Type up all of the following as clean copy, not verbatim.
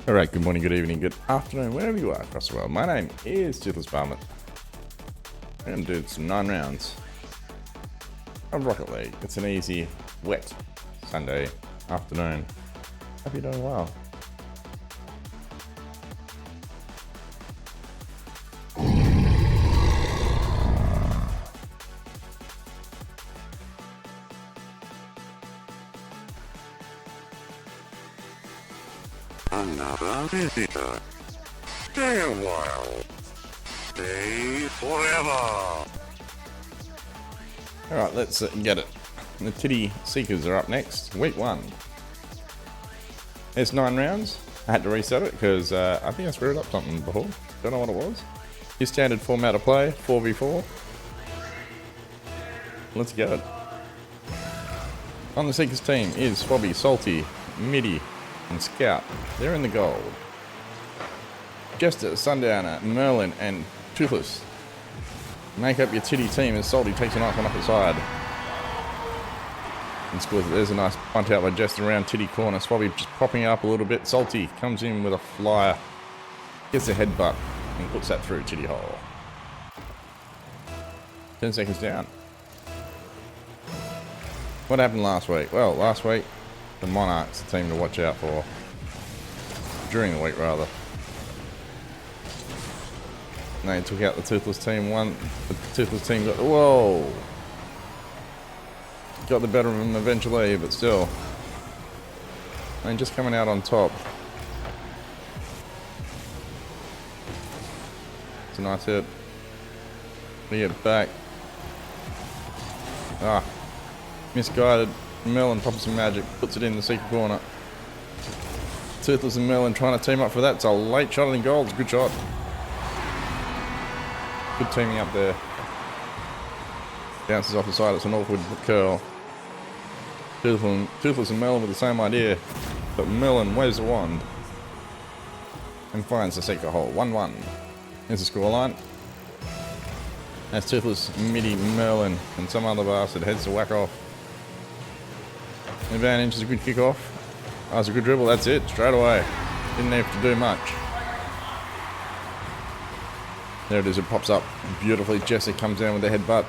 Alright, good morning, good evening, good afternoon, wherever you are across the world. My name is Toothless. We're going to do some 9 rounds of Rocket League. It's an easy, wet Sunday afternoon. Hope you're doing well. Another visitor. Stay a while. Stay forever. Alright, let's get it. The Titty Seekers are up next. Week 1. It's 9 rounds. I had to reset it because I think I screwed up something before. Don't know what it was. Your standard format of play, 4v4. Let's get it. On the Seekers team is Swabby, Salty, Midi, and Scout. They're in the gold. Jester, Sundowner, Merlin, and Toothless make up your Titty team as Salty takes a nice one up the side and scores it. There's a nice punt out by Jester around Titty corner. Swabby just popping up a little bit. Salty comes in with a flyer, gets a headbutt, and puts that through Titty hole. 10 seconds down. What happened last week? Well, last week, the Monarchs, the team to watch out for. During the week, rather. They took out the Toothless team. The Toothless team got... Whoa! Got the better of them eventually, but still. And just coming out on top. It's a nice hit. We get back. Misguided. Merlin pops some magic, puts it in the secret corner. Toothless and Merlin trying to team up for that. It's a late shot in goal. It's a good shot. Good teaming up there. Bounces off the side. It's an awkward curl. Toothless and Merlin with the same idea, but Merlin waves the wand and finds the secret hole. 1-1. There's the scoreline. That's Toothless, Midi, Merlin, and some other bastard heads to whack off. Advantage is a good kickoff. Oh, it's a good dribble. That's it. Straight away. Didn't have to do much. There it is. It pops up beautifully. Jesse comes down with the headbutt.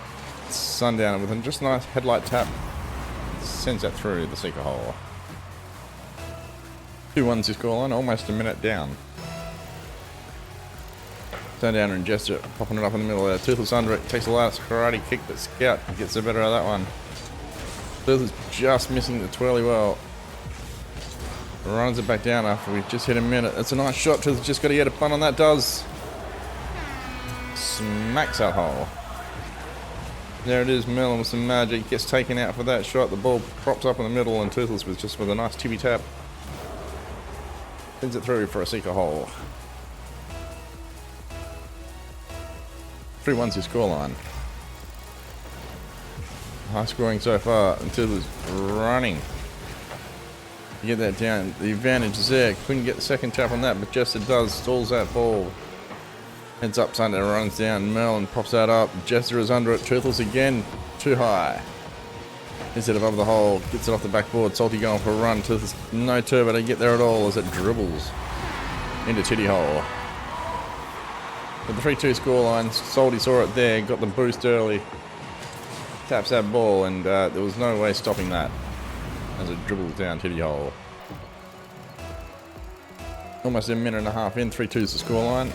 Sundowner with a just nice headlight tap. Sends that through the secret hole. 2-1's his scoreline. Almost a minute down. Sundowner and Jester popping it up in the middle there. Toothless under it. Takes the last karate kick, but Scout gets the better of that one. Toothless just missing the twirly well. Runs it back down after we just hit a minute. It's a nice shot. Toothless just got to get a punt on that. Does. Smacks that hole. There it is. Merlin with some magic. Gets taken out for that shot. The ball props up in the middle and Toothless with a nice tippy tap. Sends it through for a secret hole. 3-1's his scoreline. High scoring so far. And Toothless running. You get that down. The advantage is there. Couldn't get the second tap on that, but Jester does. Stalls that ball. Heads up, Sunday runs down. Merlin pops that up. Jester is under it. Toothless again. Too high. Hits it above the hole. Gets it off the backboard. Salty going for a run. Toothless no turbo to get there at all as it dribbles into Titty hole. With the 3-2 scoreline, Salty saw it there. Got the boost early. Taps that ball and there was no way stopping that as it dribbles down Titty hole. Almost a minute and a half in. 3-2's the scoreline.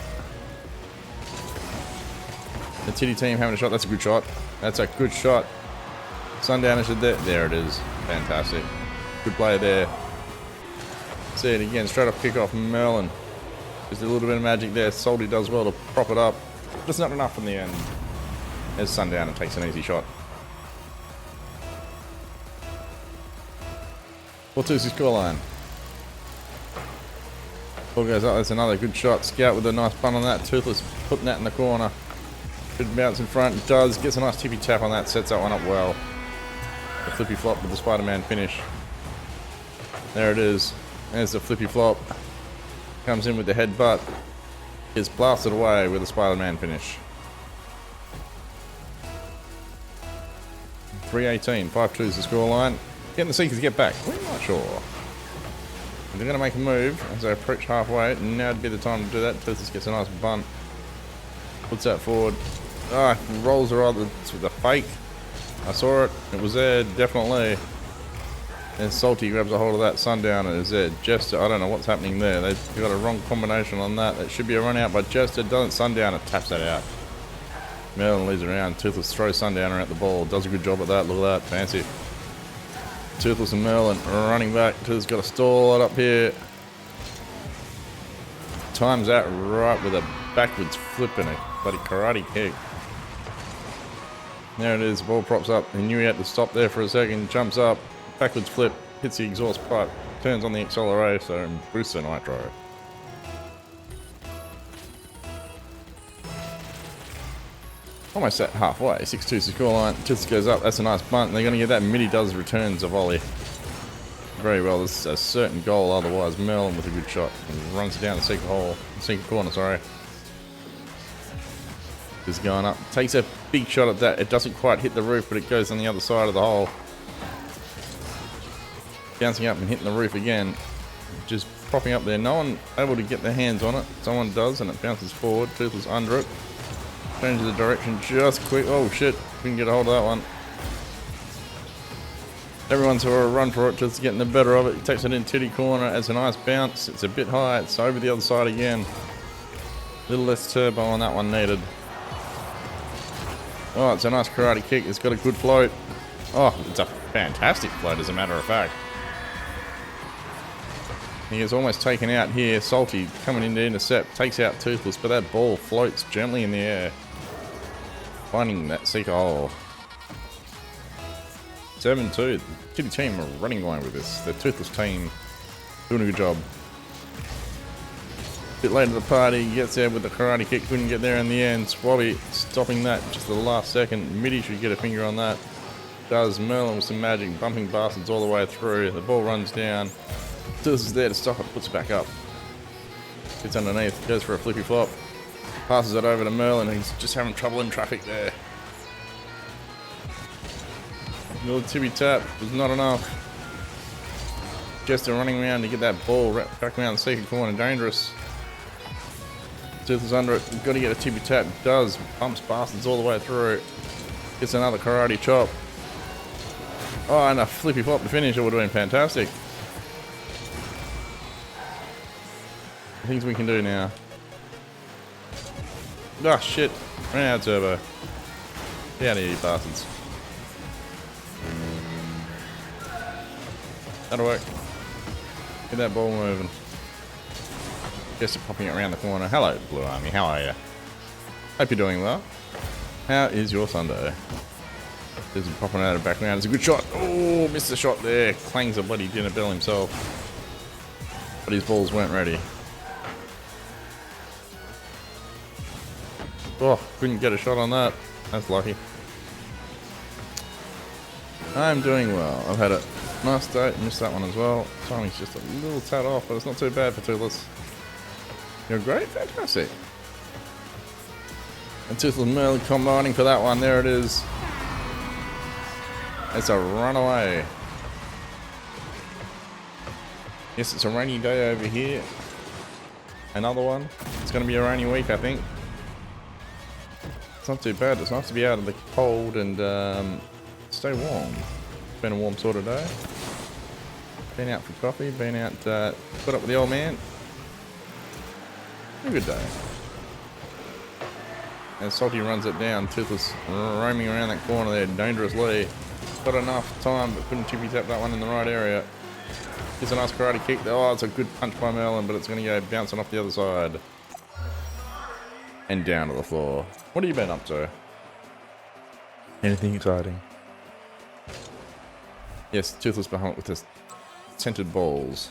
The Titty team having a shot. That's a good shot. That's a good shot. Sundowner should there it is. Fantastic. Good play there. See it again. Straight off kickoff. Merlin. Just a little bit of magic there. Salty does well to prop it up. Just not enough in the end. As Sundowner takes an easy shot. 4-2's the scoreline. Ball goes up. That's another good shot. Scout with a nice punt on that. Toothless putting that in the corner. Good bounce in front. Does. Gets a nice tippy tap on that. Sets that one up well. The flippy flop with the Spider-Man finish. There it is. There's the flippy flop. Comes in with the headbutt. Gets blasted away with the Spider-Man finish. 3-18. 5-2's the scoreline. Getting the Seekers to get back. We're not sure. They're going to make a move as they approach halfway. Now would be the time to do that. Toothless gets a nice bunt. Puts that forward. Ah, rolls her other with a fake. I saw it. It was there, definitely. And Salty grabs a hold of that Sundowner. Is there Jester? I don't know what's happening there. They've got a wrong combination on that. That should be a run out, but Jester doesn't. Sundowner taps that out. Merlin leads around. Toothless throws Sundowner at the ball. Does a good job at that. Look at that. Fancy. Toothless and Merlin running back. Toothless got a stall it up here. Times that right with a backwards flip and a bloody karate kick. There it is. The ball props up. He knew he had to stop there for a second. Jumps up. Backwards flip. Hits the exhaust pipe. Turns on the accelerator and boosts the nitro. Almost at halfway. 6-2's the scoreline. Toothless goes up. That's a nice bunt. And they're going to get that. Mitty does returns a volley. Very well. This is a certain goal otherwise. Merlin with a good shot. And runs it down the second hole. Second corner, sorry. Is going up. Takes a big shot at that. It doesn't quite hit the roof, but it goes on the other side of the hole. Bouncing up and hitting the roof again. Just propping up there. No one able to get their hands on it. Someone does, and it bounces forward. Toothless under it. Changes the direction just quick. Oh shit. We can get a hold of that one. Everyone's a run for it, just getting the better of it. He takes it in titty corner as a nice bounce. It's a bit high. It's over the other side again. A little less turbo on that one needed. Oh, it's a nice karate kick. It's got a good float. Oh, it's a fantastic float as a matter of fact. He is almost taken out here. Salty coming in to intercept. Takes out Toothless, but that ball floats gently in the air. Finding that seeker hole. 7-2. The Kitty team are running away with this. The Toothless team doing a good job. A bit later the party, gets there with the karate kick. Couldn't get there in the end. Swabby stopping that just the last second. Mitty should get a finger on that. Does. Merlin with some magic. Bumping bastards all the way through. The ball runs down. Toothless is there to stop it. Puts it back up. Gets underneath. Goes for a flippy flop. Passes it over to Merlin. He's just having trouble in traffic there. Little tippy tap was not enough. Jester running around to get that ball back around the second corner. Dangerous. Toothless under it. Got to get a tippy tap. Does. Pumps bastards all the way through. Gets another karate chop. Oh, and a flippy flop to finish. It would have been fantastic. Things we can do now. Oh shit. Ran out of turbo. Get out of here, you bastards. That'll work. Get that ball moving. Just popping it around the corner. Hello, Blue Army. How are you? Hope you're doing well. How is your Sunday? There's a popping out of the background. It's a good shot. Oh, missed the shot there. Clangs a bloody dinner bell himself. But his balls weren't ready. Oh, couldn't get a shot on that. That's lucky. I'm doing well. I've had a nice day. Missed that one as well. Timing's just a little tad off, but it's not too bad for Toothless. You're great. Fantastic. And Toothless and Merlin combining for that one. There it is. It's a runaway. Yes, it's a rainy day over here. Another one. It's going to be a rainy week, I think. It's not too bad. It's nice to be out of the cold and stay warm. It's been a warm sort of day. Been out for coffee. Been out put up with the old man. A good day. And Salty runs it down. Toothless roaming around that corner there dangerously. Got enough time, but couldn't tippy tap that one in the right area. Gets a nice karate kick. Oh, it's a good punch by Merlin, but it's going to go bouncing off the other side. And down to the floor. What have you been up to? Anything exciting? Yes, Toothless behind with his scented balls.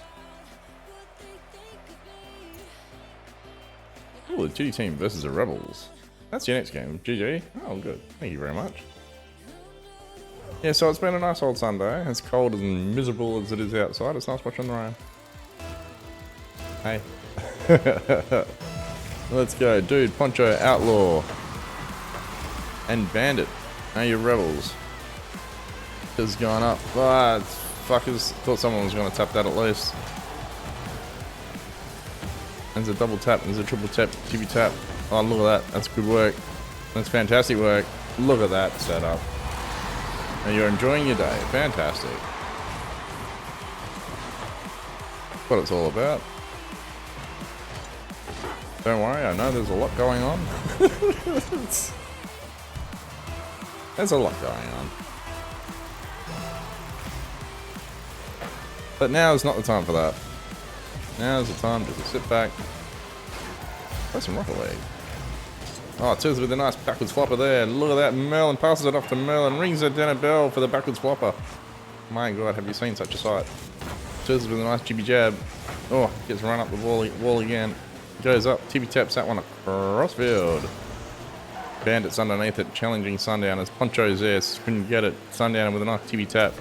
Oh, the GG team versus the Rebels. That's your next game. GG. Oh, good. Thank you very much. Yeah, so it's been a nice old Sunday. As cold and miserable as it is outside, it's nice watching the rain. Hey. Let's go. Dude, Poncho, Outlaw. And Bandit. Now you Rebels. Is going up. Ah, fuckers. Thought someone was going to tap that at least. There's a double tap. There's a triple tap. TV tap. Oh, look at that. That's good work. That's fantastic work. Look at that setup. And you're enjoying your day. Fantastic. That's what it's all about. Don't worry, I know there's a lot going on. There's a lot going on. But now is not the time for that. Now is the time to just sit back. Play some rocket league. Oh, Toothless with a nice backwards flopper there. Look at that. Merlin passes it off to Merlin. Rings it down a bell for the backwards flopper. My God, have you seen such a sight? Toothless with a nice jibby jab. Oh, gets run up the wall again. Goes up. Tippy taps that one across field. Bandits underneath it. Challenging Sundowners. Poncho's there. Couldn't get it. Sundowner with a nice tippy tap.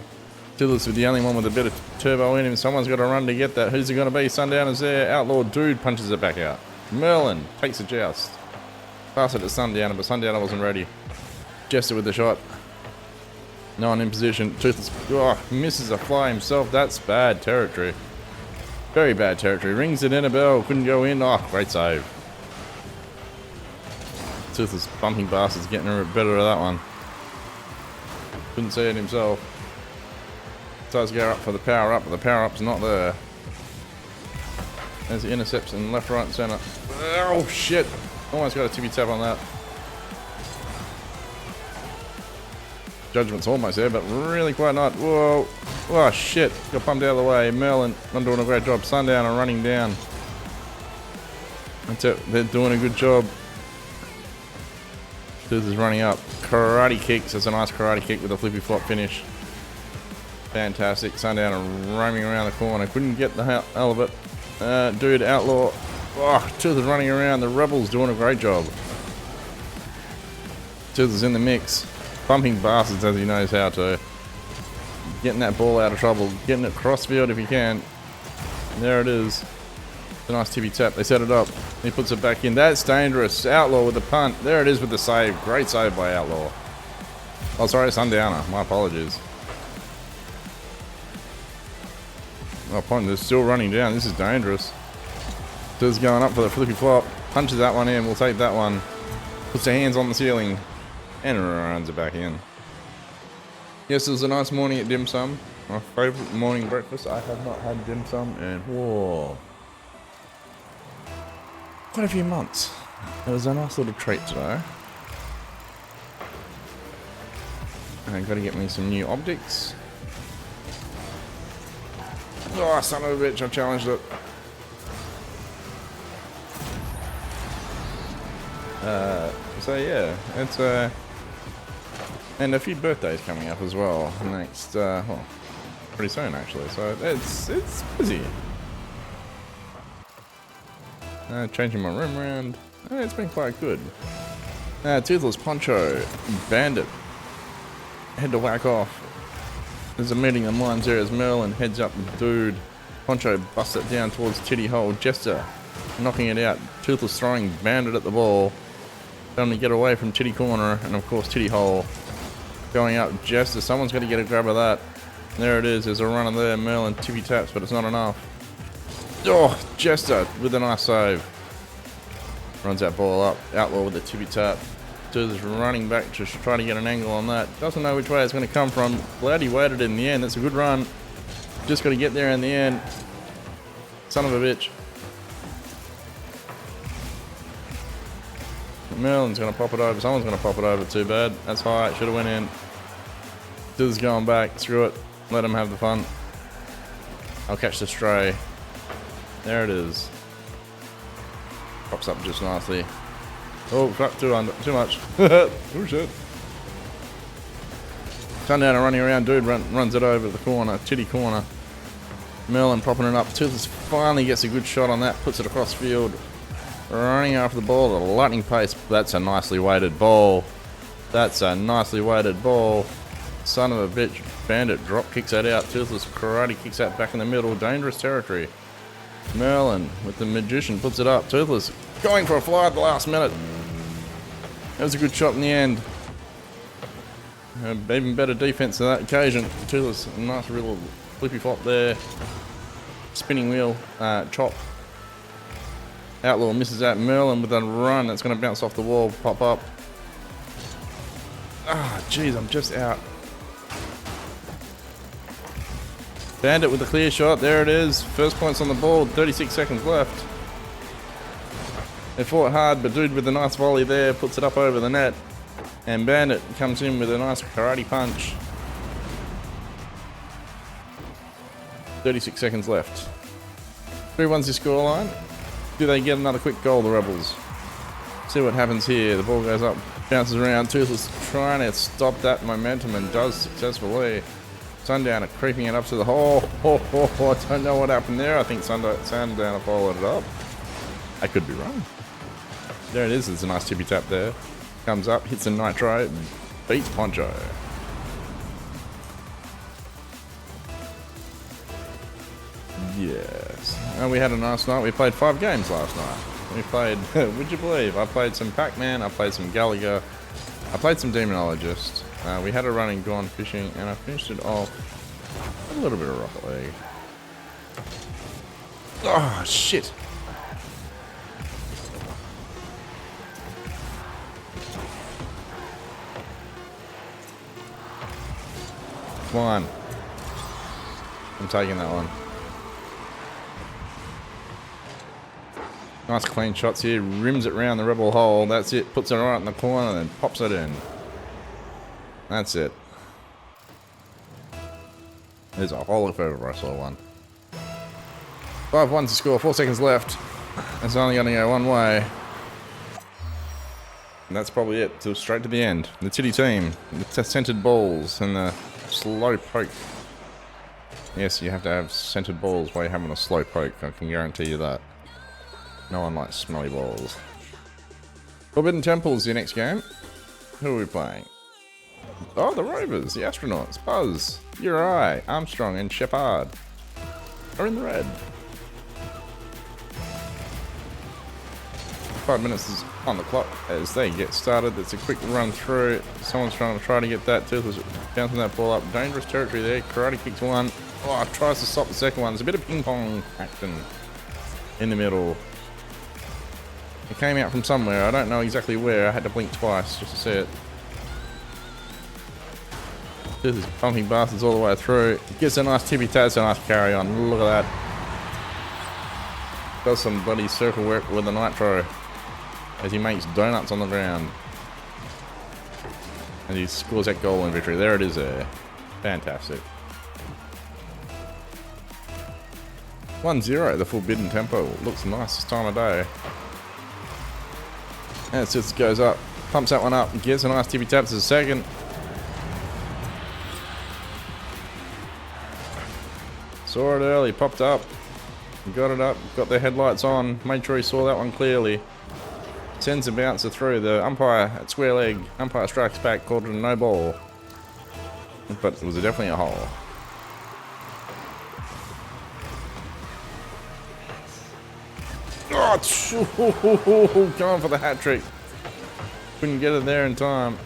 Toothless with the only one with a bit of turbo in him. Someone's got to run to get that. Who's it going to be? Sundowner's there. Outlaw Dude punches it back out. Merlin takes a joust. Pass it to Sundowner, but Sundowner wasn't ready. Jester with the shot. No one in position. Toothless misses a fly himself. That's bad territory. Very bad territory. Rings it in a bell. Couldn't go in. Oh, great save. Toothless bumping bastards getting a bit better at that one. Couldn't see it himself. Tries to go up for the power up, but the power up's not there. There's the intercepts in left, right, and centre. Oh shit! Almost got a tippy tap on that. Judgment's almost there, but really quite not. Whoa! Oh shit! Got pumped out of the way. Merlin not doing a great job. Sundowner running down. That's it. They're doing a good job. Tooth is running up. Karate kicks. That's a nice karate kick with a flippy flop finish. Fantastic. Sundowner roaming around the corner. Couldn't get the hell of it. Dude, Outlaw. Oh, Tooth is running around. The Rebel's doing a great job. Tooth is in the mix. Bumping bastards as he knows how to. Getting that ball out of trouble. Getting it cross field if he can. There it is. It's a nice tippy tap. They set it up. He puts it back in. That's dangerous. Outlaw with the punt. There it is with the save. Great save by Outlaw. Oh, sorry, Sundowner. My apologies. Oh, punt is still running down. This is dangerous. Does going up for the flippy flop. Punches that one in. We'll take that one. Puts the hands on the ceiling. And runs it back in. Yes, it was a nice morning at dim sum. My favourite morning breakfast. I have not had dim sum in quite a few months. It was a nice little treat today. And I've got to get me some new optics. Oh, son of a bitch, I challenged it. So yeah, it's and a few birthdays coming up as well next, well, pretty soon actually, so it's busy. Changing my room around, it's been quite good. Toothless, Poncho, Bandit, head to whack off. There's a meeting of minds there as Merlin heads up with Dude. Poncho busts it down towards Titty Hole. Jester knocking it out. Toothless throwing Bandit at the ball. Trying to get away from Titty Corner. And of course Titty Hole going up. Jester, someone's got to get a grab of that. There it is. There's a runner there. Merlin tippy taps, but it's not enough. Oh, Jester with a nice save. Runs that ball up. Outlaw with the tippy tap. Is running back to try to get an angle on that. Doesn't know which way it's going to come from. Glad he waited in the end. That's a good run. Just got to get there in the end. Son of a bitch. Merlin's going to pop it over. Someone's going to pop it over. Too bad. That's high. Should have went in. Diz's going back. Screw it. Let him have the fun. I'll catch the stray. There it is. Pops up just nicely. Oh, crap, too much. Oh, shit. Sundowner running around. Dude runs it over the corner. Titty corner. Merlin popping it up. Toothless finally gets a good shot on that. Puts it across field. Running after the ball at a lightning pace. That's a nicely weighted ball. That's a nicely weighted ball. Son of a bitch. Bandit drop kicks that out. Toothless karate kicks that back in the middle. Dangerous territory. Merlin with the magician puts it up. Toothless going for a fly at the last minute. That was a good shot in the end. Even better defense on that occasion. Toothless, a nice little flippy flop there. Spinning wheel, chop. Outlaw misses that. Merlin with a run. That's going to bounce off the wall, pop up. Ah, jeez, I'm just out. Bandit with a clear shot. There it is. First points on the board. 36 seconds left. They fought hard, but dude with a nice volley there puts it up over the net. And Bandit comes in with a nice karate punch. 36 seconds left. 3-1's the scoreline. Do they get another quick goal, the Rebels? See what happens here. The ball goes up, bounces around. Toothless trying to stop that momentum and does successfully. Sundowner creeping it up to the hole. I don't know what happened there. I think Sundowner followed it up. I could be wrong. There it is. There's a nice tippy tap there. Comes up, hits a nitro, beats Poncho. Yes. And we had a nice night. We played 5 games last night. We played, would you believe? I played some Pac-Man, I played some Gallagher, I played some Demonologist. We had a run in Gone Fishing, and I finished it off with a little bit of Rocket League. Oh, shit. Come on. I'm taking that one. Nice clean shots here. Rims it round the Rebel hole. That's it. Puts it right in the corner and then pops it in. That's it. There's a hole if ever I saw one. 5-1 to score. 4 seconds left. It's only going to go one way. And that's probably it. So straight to the end. The Titty team. The centered balls and the slow poke. Yes, you have to have centered balls while you're having a slow poke. I can guarantee you that. No one likes smelly balls. Forbidden Temple's your next game. Who are we playing? Oh, the Rovers, the Astronauts, Buzz, Uri, Armstrong, and Shepard are in the red. 5 minutes is on the clock as they get started. It's a quick run through. Someone's trying to get that. Toothless bouncing that ball up. Dangerous territory there. Karate kicks one. Oh, tries to stop the second one. There's a bit of ping pong action in the middle. It came out from somewhere. I don't know exactly where. I had to blink twice just to see it. This is pumping bastards all the way through. Gets a nice tippy taz, a nice carry on. Look at that. Does some bloody circle work with the nitro as he makes donuts on the ground. And he scores that goal in victory. There it is there. Fantastic. 1-0, the Forbidden Tempo. Looks nice this time of day. And it just goes up. Pumps that one up. Gets a nice tippy tap to the second. Saw it early. Popped up. Got it up. Got the headlights on. Made sure he saw that one clearly. Sends a bouncer through. The umpire at square leg. Umpire strikes back. Called it a no ball. But it was definitely a hole. Oh, going for the hat trick. Couldn't get it there in time.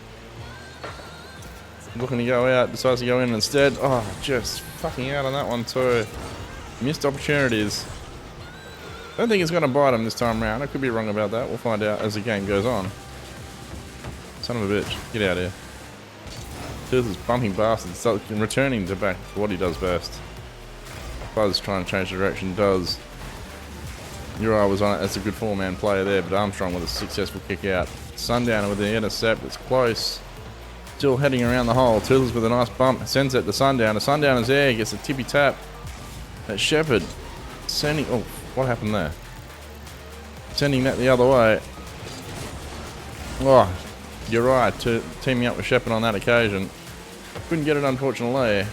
Looking to go out, decides to go in instead. Oh, just fucking out on that one too. Missed opportunities. Don't think it's going to bite him this time round. I could be wrong about that. We'll find out as the game goes on. Son of a bitch. Get out of here. This is bumping bastard. Returning to back to what he does best. Buzz trying to change direction. Does. Uri was on it. That's a good 4-man player there, but Armstrong with a successful kick out. Sundowner with the intercept. It's close. Still heading around the hole. Toothless with a nice bump. Sends it to Sundowner. Sundowner's there. Gets a tippy tap. That Shepard sending... Oh, what happened there? Sending that the other way. Oh, Uri teaming up with Shepard on that occasion. Couldn't get it, unfortunately.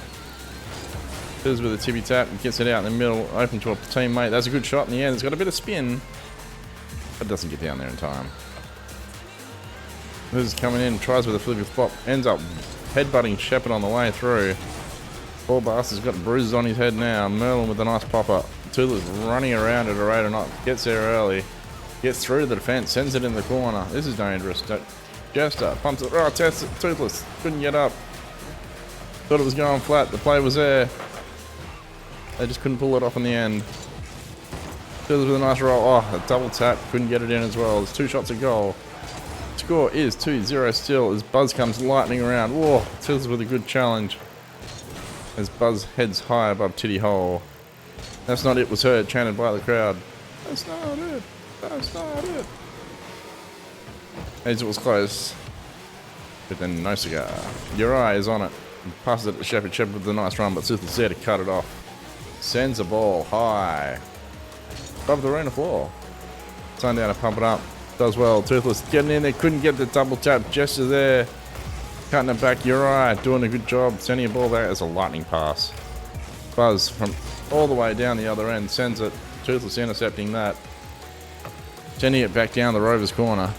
Toothless with a tippy tap. Gets it out in the middle. Open to a teammate. That's a good shot in the end. It's got a bit of spin. But doesn't get down there in time. This is coming in, tries with a flippy flop, ends up headbutting Shepard on the way through. Poor bastard's got bruises on his head now. Merlin with a nice pop-up. Toothless running around at a rate of knots. Gets there early. Gets through to the defense, sends it in the corner. This is dangerous. Jester pumps it. Oh, Toothless couldn't get up. Thought it was going flat. The play was there. They just couldn't pull it off in the end. Toothless with a nice roll. Oh, a double tap. Couldn't get it in as well. There's 2 shots a goal. Score is 2-0 still as Buzz comes lightning around. Whoa, Toothless with a good challenge. As Buzz heads high above Titty Hole. That's not it was heard, chanted by the crowd. That's not it. That's not it. As it was close. But then no cigar. Uri is on it. Passes it to Shepherd. Shepherd with a nice run, but Toothless there to cut it off. Sends the ball high. Above the arena floor. Sundown to pump it up. Does well. Toothless getting in there. Couldn't get the double tap. Gesture there. Cutting it back. Uri doing a good job. Sending a ball back as a lightning pass. Buzz from all the way down the other end. Sends it. Toothless intercepting that. Sending it back down the Rovers corner.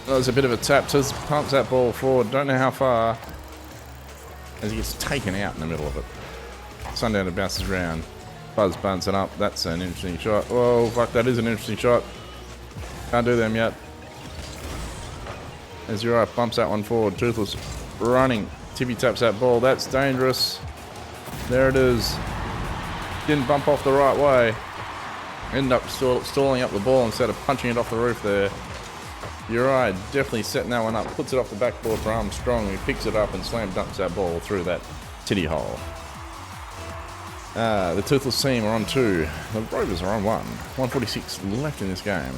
That was a bit of a tap. Toothless pumps that ball forward. Don't know how far. As he gets taken out in the middle of it. Sundowner bounces around. Buzz bunts it up. That's an interesting shot. Whoa, fuck, that is an interesting shot. Can't do them yet. As Uri bumps that one forward. Toothless running. Tippy taps that ball. That's dangerous. There it is. Didn't bump off the right way. Ended up stalling up the ball instead of punching it off the roof there. Uri definitely setting that one up. Puts it off the backboard for Armstrong. He picks it up and slam dunks that ball through that titty hole. The Toothless team are on 2. The Rovers are on 1. 146 left in this game.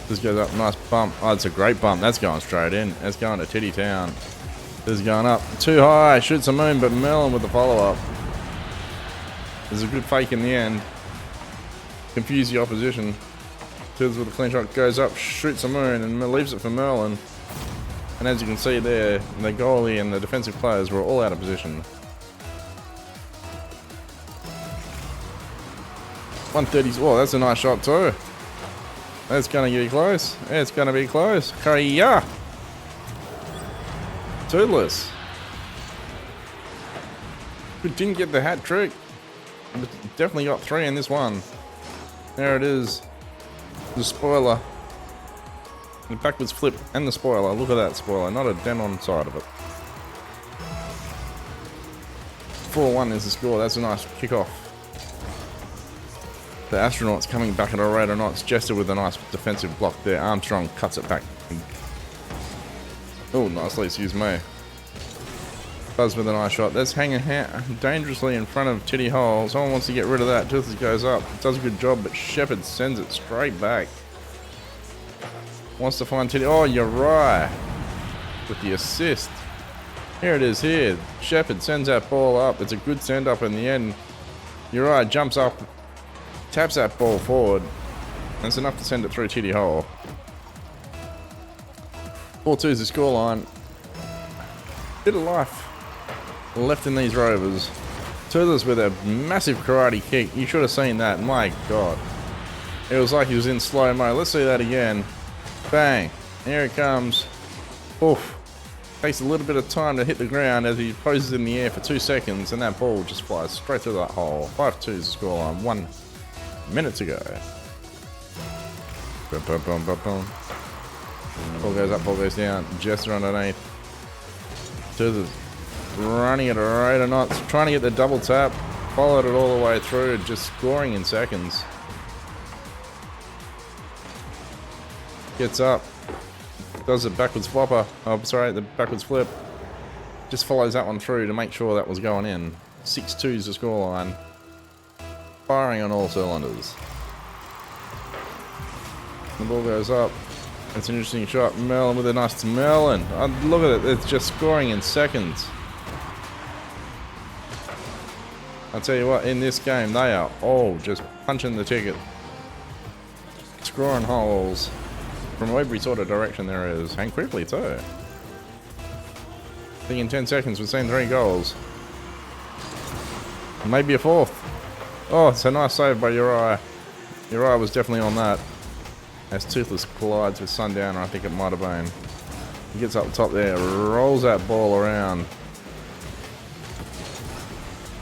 This goes up, nice bump. Oh, it's a great bump. That's going straight in. That's going to Titty Town. This is going up. Too high. Shoots a moon, but Merlin with the follow-up. There's a good fake in the end. Confuse the opposition. Toothless with a clean shot. Goes up, shoots a moon, and leaves it for Merlin. And as you can see there, the goalie and the defensive players were all out of position. 130s. Oh, that's a nice shot too. That's going to get close. It's going to be close. Hiya! Toothless. Who didn't get the hat trick. But definitely got 3 in this one. There it is. The spoiler. The backwards flip and the spoiler. Look at that spoiler. Not a dent on the side of it. 4-1 is the score. That's a nice kickoff. The astronauts coming back at a rate of knots. Jester with a nice defensive block there. Armstrong cuts it back. Oh, nicely, excuse me. Buzz with a nice shot. That's hanging dangerously in front of Titty Hole. Someone wants to get rid of that. Toothless goes up. Does a good job, but Shepherd sends it straight back. Wants to find Titty. Oh, you're right. With the assist. Here it is here. Shepherd sends that ball up. It's a good send up in the end. You're right. Jumps up. Taps that ball forward. That's enough to send it through Titty Hole. 4-2 is the scoreline. Bit of life left in these Rovers. Toothless with a massive karate kick. You should have seen that. My God. It was like he was in slow-mo. Let's see that again. Bang. Here it comes. Oof. Takes a little bit of time to hit the ground as he poses in the air for 2 seconds, and that ball just flies straight through that hole. 5-2 is the scoreline. 1 minute to go. Boom, boom, boom, boom, boom. Ball goes up, ball goes down. Jester underneath. Toothless running at a rate of knots, trying to get the double tap. Followed it all the way through, just scoring in seconds. Gets up. Does a backwards flopper. Oh, sorry, the backwards flip. Just follows that one through to make sure that was going in. 6-2 is the scoreline. Firing on all cylinders. The ball goes up. That's an interesting shot. Merlin with a nice Merlin. Oh, look at it. It's just scoring in seconds. I'll tell you what, in this game, they are all just punching the ticket. Scoring holes from every sort of direction there is. And quickly, too. I think in 10 seconds, we've seen 3 goals. Maybe a 4th. Oh, it's a nice save by Uri. Uri was definitely on that. As Toothless collides with Sundowner, I think it might have been. He gets up the top there, rolls that ball around.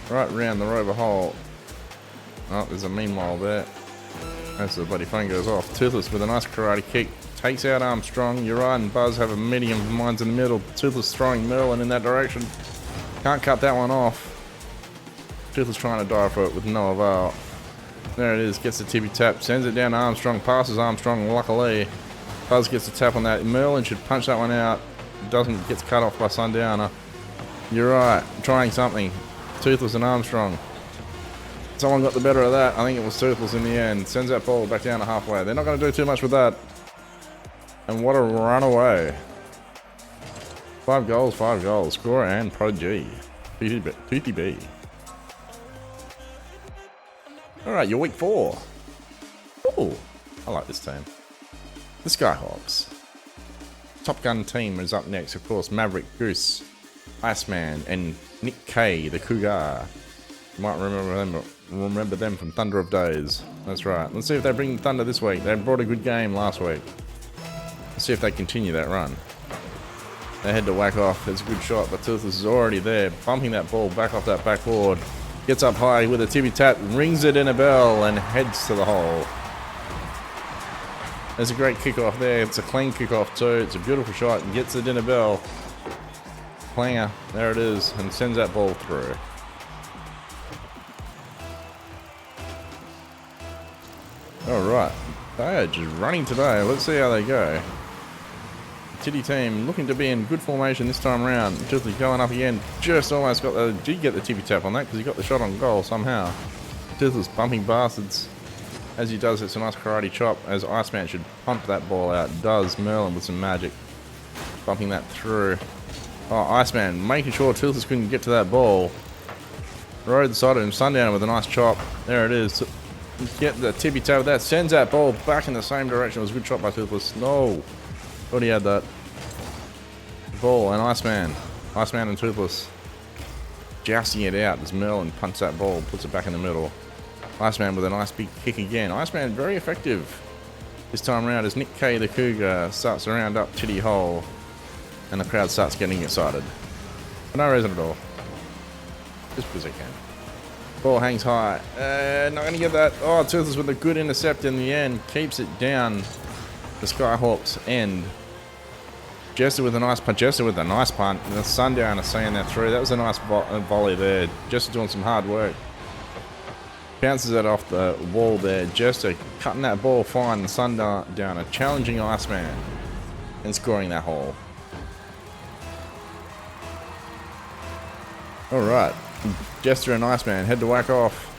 Right round the Rover hole. Oh, there's a meanwhile there. As the bloody phone goes off. Toothless with a nice karate kick. Takes out Armstrong. Uri and Buzz have a meeting of minds in the middle. Toothless throwing Merlin in that direction. Can't cut that one off. Toothless trying to dive for it with no avail. There it is. Gets the tippy tap. Sends it down to Armstrong. Passes Armstrong. Luckily, Buzz gets a tap on that. Merlin should punch that one out. Doesn't. Gets cut off by Sundowner. You're right. Trying something. Toothless and Armstrong. Someone got the better of that. I think it was Toothless in the end. Sends that ball back down to halfway. They're not going to do too much with that. And what a runaway. 5 goals, 5 goals. Scorer and prodigy. TTB. Alright, you're week 4. Ooh, I like this team. The Skyhawks. Top Gun team is up next. Of course, Maverick, Goose, Iceman, and Nick K, the Cougar. You might remember them from Thunder of Days. That's right. Let's see if they bring Thunder this week. They brought a good game last week. Let's see if they continue that run. They had to whack off. It's a good shot, but Toothless is already there, bumping that ball back off that backboard. Gets up high with a tippy tap, rings it in a bell, and heads to the hole. There's a great kickoff there. It's a clean kickoff too. It's a beautiful shot. Gets it in a bell. Clanger, there it is, and sends that ball through. Alright, they are just running today. Let's see how they go. Titty team looking to be in good formation this time around. Toothless going up again. Just almost got the... Did get the tippy tap on that because he got the shot on goal somehow. Toothless bumping bastards. As he does, it's a nice karate chop as Iceman should pump that ball out. Does Merlin with some magic. Bumping that through. Oh, Iceman making sure Toothless couldn't get to that ball. Rode the side of him. Sundowner with a nice chop. There it is. Get the tippy tap with that. Sends that ball back in the same direction. It was a good shot by Toothless. No. Thought he had that. Ball and Iceman. Iceman and Toothless. Jousting it out as Merlin punts that ball. Puts it back in the middle. Iceman with a nice big kick again. Iceman very effective this time around as Nick K, the Cougar, starts to round up Titty Hole. And the crowd starts getting excited. For no reason at all. Just because they can. Ball hangs high. Not going to get that. Oh, Toothless with a good intercept in the end. Keeps it down. The Skyhawks end. Jester with a nice punt. Jester with a nice punt. And the Sundowner seeing that through. That was a nice volley there. Jester doing some hard work. Bounces it off the wall there. Jester cutting that ball fine. The Sundowner challenging Iceman. And scoring that hole. Alright. Jester and Iceman head to whack off.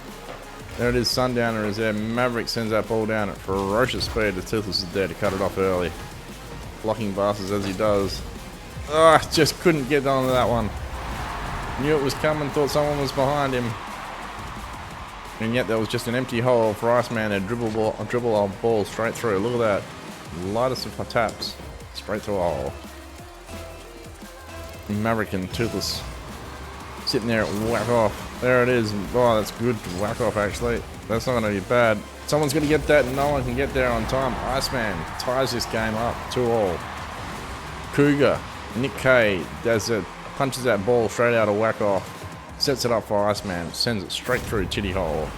There it is. Sundowner is there. Maverick sends that ball down at ferocious speed. The Toothless is there to cut it off early. Blocking bastards as he does. Ah, just couldn't get onto that one. Knew it was coming. Thought someone was behind him. And yet there was just an empty hole for Iceman to dribble a ball straight through. Look at that. Lightest of taps. Straight through a hole. Maverick and Toothless sitting there at whack off. There it is. Oh, that's good to whack off actually. That's not going to be bad. Someone's going to get that. No one can get there on time. Iceman ties this game up 2-2. Cougar, Nick K does it. Punches that ball straight out of whack off. Sets it up for Iceman. Sends it straight through Titty Hole.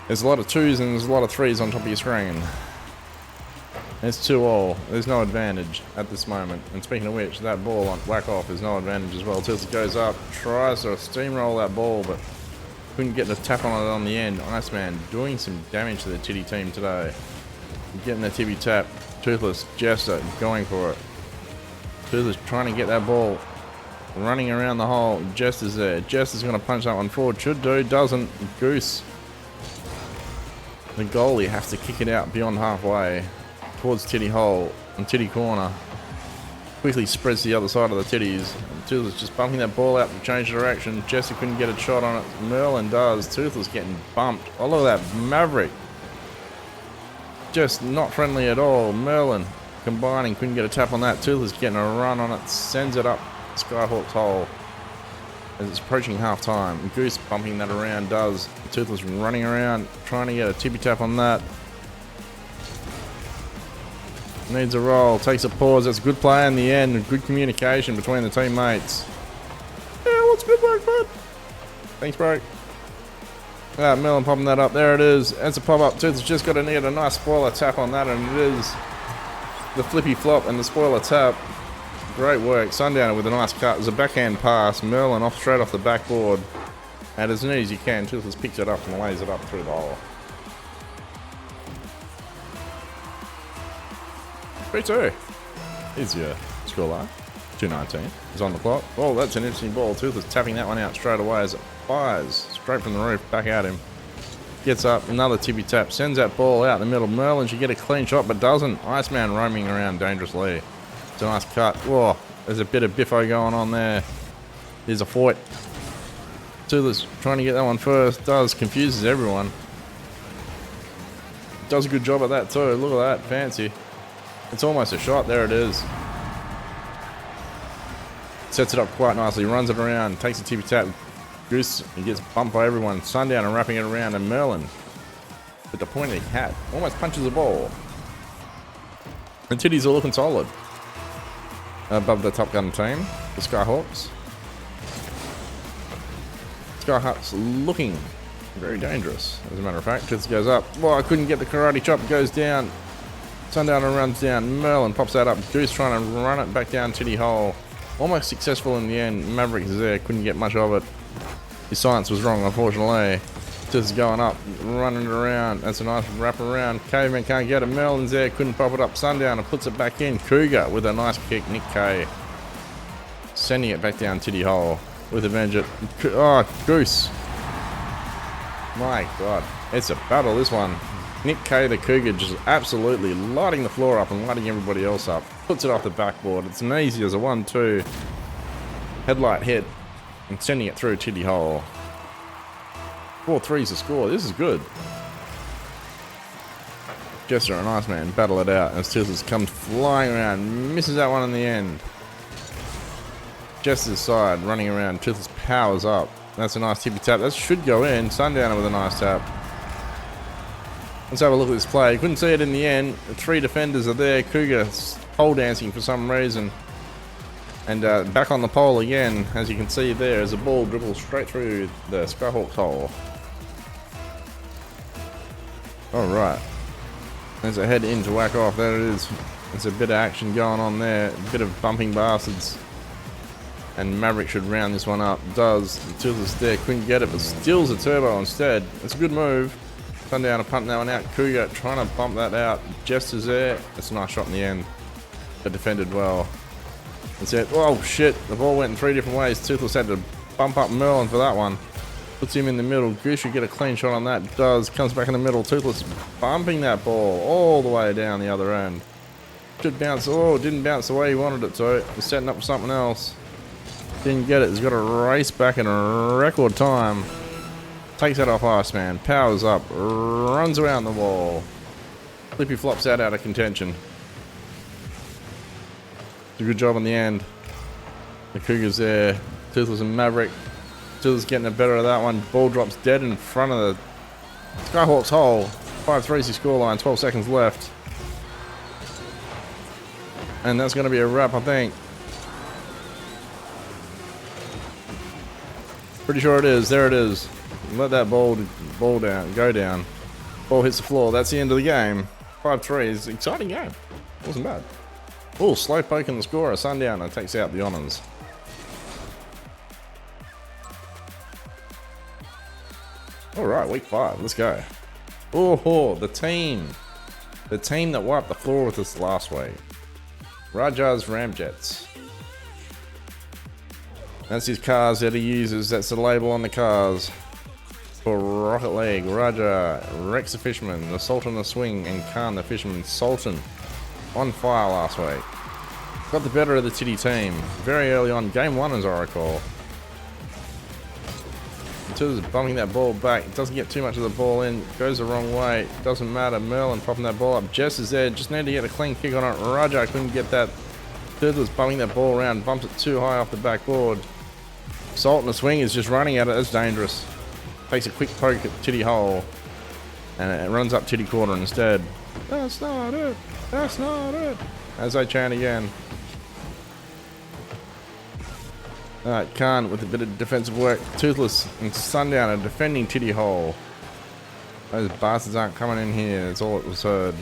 There's a lot of 2s and there's a lot of 3s on top of your screen. It's 2-2. There's no advantage at this moment. And speaking of which, that ball on whack off is no advantage as well. Tilts goes up, tries to steamroll that ball, but couldn't get the tap on it on the end. Iceman doing some damage to the Titty team today. Getting the tippy tap. Toothless, Jester going for it. Toothless trying to get that ball. Running around the hole. Jester's there. Jester's going to punch that one forward. Should do, doesn't. Goose. The goalie has to kick it out beyond halfway. Towards Titty Hole and Titty Corner. Quickly spreads to the other side of the Titties. Toothless just bumping that ball out to change direction. Jester couldn't get a shot on it. Merlin does. Toothless getting bumped. Oh, look at that. Maverick. Just not friendly at all. Merlin combining. Couldn't get a tap on that. Toothless getting a run on it. Sends it up Skyhawk's hole. As it's approaching half time. Goose bumping that around does. Toothless running around. Trying to get a tippy tap on that. Needs a roll, takes a pause. That's a good play in the end. Good communication between the teammates. Yeah, what's good work, bud? Thanks, bro. Merlin popping that up. There it is. That's a pop up. Tooth's just got to need a nice spoiler tap on that, and it is the flippy flop and the spoiler tap. Great work. Sundowner with a nice cut. There's a backhand pass. Merlin straight off the backboard. And as neat as you can, Toothless picks it up and lays it up through the hole. 3-2 is your scoreline. 2:19 is on the clock. Oh, that's an interesting ball. Toothless tapping that one out straight away as it fires straight from the roof back at him. Gets up, another tippy tap, sends that ball out in the middle. Merlin should get a clean shot, but doesn't. Iceman roaming around dangerously. It's a nice cut. Whoa, there's a bit of biffo going on there. There's a fight. Toothless trying to get that one first. Does, confuses everyone. Does a good job at that too. Look at that, fancy. It's almost a shot. There it is. Sets it up quite nicely. Runs it around. Takes a tippy tap. Goose. He gets bumped by everyone. Sundown and wrapping it around. And Merlin, with the pointy hat, almost punches the ball. The titties are looking solid. Above the Top Gun team, the Skyhawks. Skyhawks looking very dangerous, as a matter of fact. Just goes up. Well, I couldn't get the karate chop. Goes down. Sundown runs down. Merlin pops that up. Goose trying to run it back down Titty Hole. Almost successful in the end. Maverick is there. Couldn't get much of it. His science was wrong, unfortunately. Just going up, running it around. That's a nice wrap around. Caveman can't get it. Merlin's there. Couldn't pop it up. Sundown and puts it back in. Cougar with a nice kick. Nick K sending it back down Titty Hole with a vengeance. Oh, Goose. My God. It's a battle, this one. Nick K, the Cougar, just absolutely lighting the floor up and lighting everybody else up. Puts it off the backboard. It's an easy as a 1-2. Headlight hit and sending it through Titty Hole. 4-3's the score. This is good. Jester and Iceman battle it out as Toothless comes flying around. Misses that one in the end. Jester's side running around. Toothless powers up. That's a nice tippy tap. That should go in. Sundowner with a nice tap. Let's have a look at this play. Couldn't see it in the end. The 3 defenders are there. Cougar pole dancing for some reason. And back on the pole again, as you can see there, as the ball dribbles straight through the Skyhawks hole. Alright. As I head in to whack off, there it is. There's a bit of action going on there. A bit of bumping bastards. And Maverick should round this one up. Does. Toothless there. Couldn't get it, but steals a turbo instead. It's a good move. Sundown to punt that one out. Cougar trying to bump that out. Jester's there. It's a nice shot in the end. But defended well. That's it. Oh shit. The ball went in 3 different ways. Toothless had to bump up Merlin for that one. Puts him in the middle. Goose should get a clean shot on that. Does. Comes back in the middle. Toothless bumping that ball all the way down the other end. Should bounce. Oh, didn't bounce the way he wanted it to. He's setting up for something else. Didn't get it. He's got to race back in a record time. Takes that off Iceman. Powers up. Runs around the wall. Flippy flops out of contention. It's a good job in the end. The Cougar's there. Toothless and Maverick. Toothless getting the better of that one. Ball drops dead in front of the Skyhawks hole. 5-3's the scoreline. 12 seconds left. And that's going to be a wrap, I think. Pretty sure it is. There it is. Let that ball down, go down. Ball hits the floor. That's the end of the game. 5-3 is an exciting game. Wasn't bad. Oh, slow poke in the scorer. Sundowner takes out the honours. Alright, week 5. Let's go. Oh, the team. The team that wiped the floor with us last week. Raja's Ramjets. That's his cars that he uses. That's the label on the cars. For Rocket League, Raja, Rex the Fisherman, the Sultan the Swing, and Khan the Fisherman. Sultan on fire last week. Got the better of the Titty team very early on. Game 1, as I recall. Until bumping that ball back. Doesn't get too much of the ball in. Goes the wrong way. Doesn't matter. Merlin popping that ball up. Jess is there. Just need to get a clean kick on it. Raja couldn't get that. Toothless bumping that ball around. Bumps it too high off the backboard. Sultan the Swing is just running at it. That's dangerous. Takes a quick poke at Titty Hole. And it runs up Titty Corner instead. That's not it. That's not it. As I chant again. Alright, Khan with a bit of defensive work. Toothless and Sundowner defending Titty Hole. Those bastards aren't coming in here. That's all it was heard.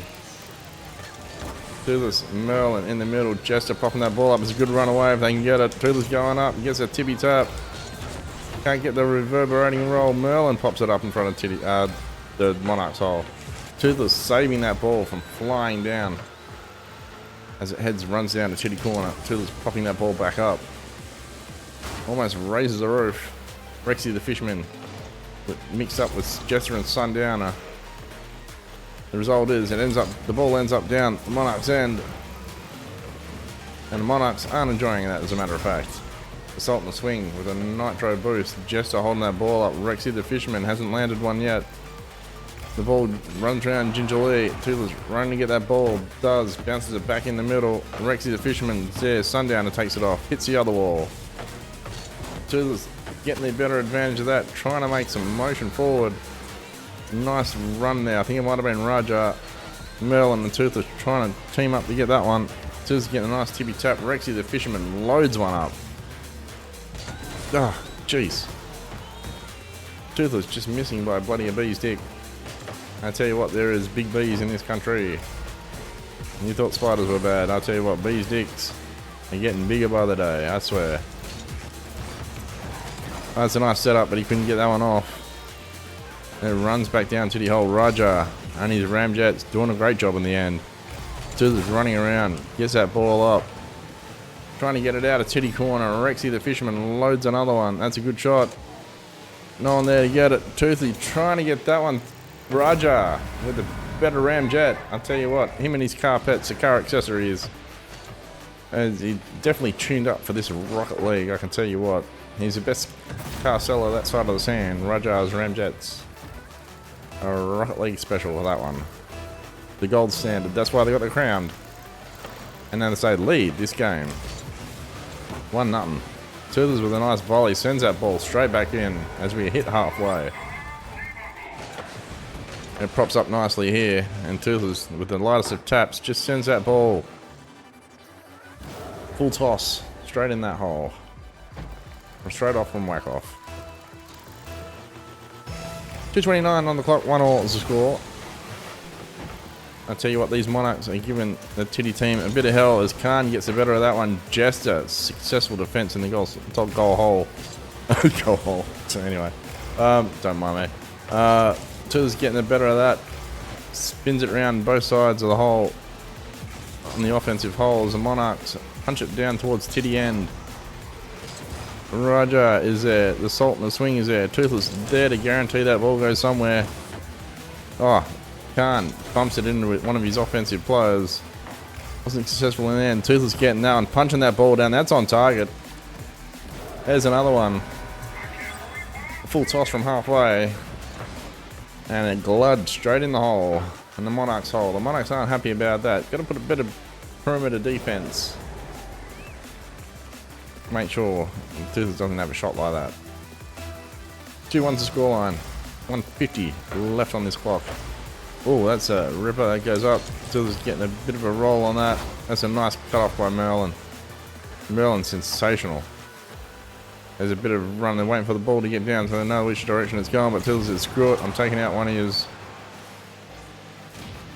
Toothless, Merlin in the middle. Jester popping that ball up. It's a good run away if they can get it. Toothless going up. He gets a tippy tap. Can't get the reverberating roll. Merlin pops it up in front of the Monarch's hole. Toothless saving that ball from flying down as it runs down to Titty corner. Toothless popping that ball back up. Almost raises the roof. Rexy the fisherman mixed up with Jester and Sundowner. The result is the ball ends up down the Monarch's end. And the Monarchs aren't enjoying that, as a matter of fact. Assault in the swing with a nitro boost. Jester holding that ball up. Rexy the fisherman hasn't landed one yet. The ball runs around gingerly. Toothless running to get that ball. Does. Bounces it back in the middle. Rexy the fisherman's there. Sundowner takes it off. Hits the other wall. Toothless getting the better advantage of that. Trying to make some motion forward. Nice run there. I think it might have been Raja, Merlin and Toothless trying to team up to get that one. Toothless getting a nice tippy tap. Rexy the fisherman loads one up. Ah, jeez. Toothless just missing by bloody a bee's dick. I tell you what, there is big bees in this country. And you thought spiders were bad. I'll tell you what, bees' dicks are getting bigger by the day, I swear. That's a nice setup, but he couldn't get that one off. It runs back down to the hole. Raja and his ramjets doing a great job in the end. Toothless running around, gets that ball up. Trying to get it out of Titty corner. Rexy the fisherman loads another one. That's a good shot. No one there to get it. Toothy trying to get that one. Raja with the better ramjet. I'll tell you what, him and his car pets are car accessories. He definitely tuned up for this Rocket League, I can tell you what. He's the best car seller that side of the sand. Raja's ramjets. A Rocket League special for that one. The gold standard. That's why they got the crown. And then they say lead this game. 1-0. Toothless with a nice volley sends that ball straight back in as we hit halfway. It props up nicely here, and Toothless with the lightest of taps just sends that ball full toss straight in that hole. Or straight off from whack off. 2:29 on the clock, 1-1 is the score. I tell you what, these Monarchs are giving the Titty team a bit of hell as Khan gets the better of that one. Jester, successful defense in the top goal hole. Goal hole. So anyway, don't mind me. Toothless getting the better of that. Spins it around both sides of the hole on the offensive hole as the Monarchs punch it down towards Titty end. Raja is there. The salt and the swing is there. Toothless there to guarantee that ball goes somewhere. Oh, Khan bumps it into one of his offensive players. Wasn't successful in the end. Toothless getting that one, punching that ball down. That's on target. There's another one. A full toss from halfway. And it glud straight in the hole. In the Monarch's hole. The Monarchs aren't happy about that. Got to put a bit of perimeter defense. Make sure Toothless doesn't have a shot like that. 2-1's the scoreline. 1:50 left on this clock. Oh, that's a ripper. That goes up. Toothless getting a bit of a roll on that. That's a nice cut off by Merlin. Merlin's sensational. There's a bit of run. They're waiting for the ball to get down so they know which direction it's going. But Toothless says, screw it. I'm taking out one of his.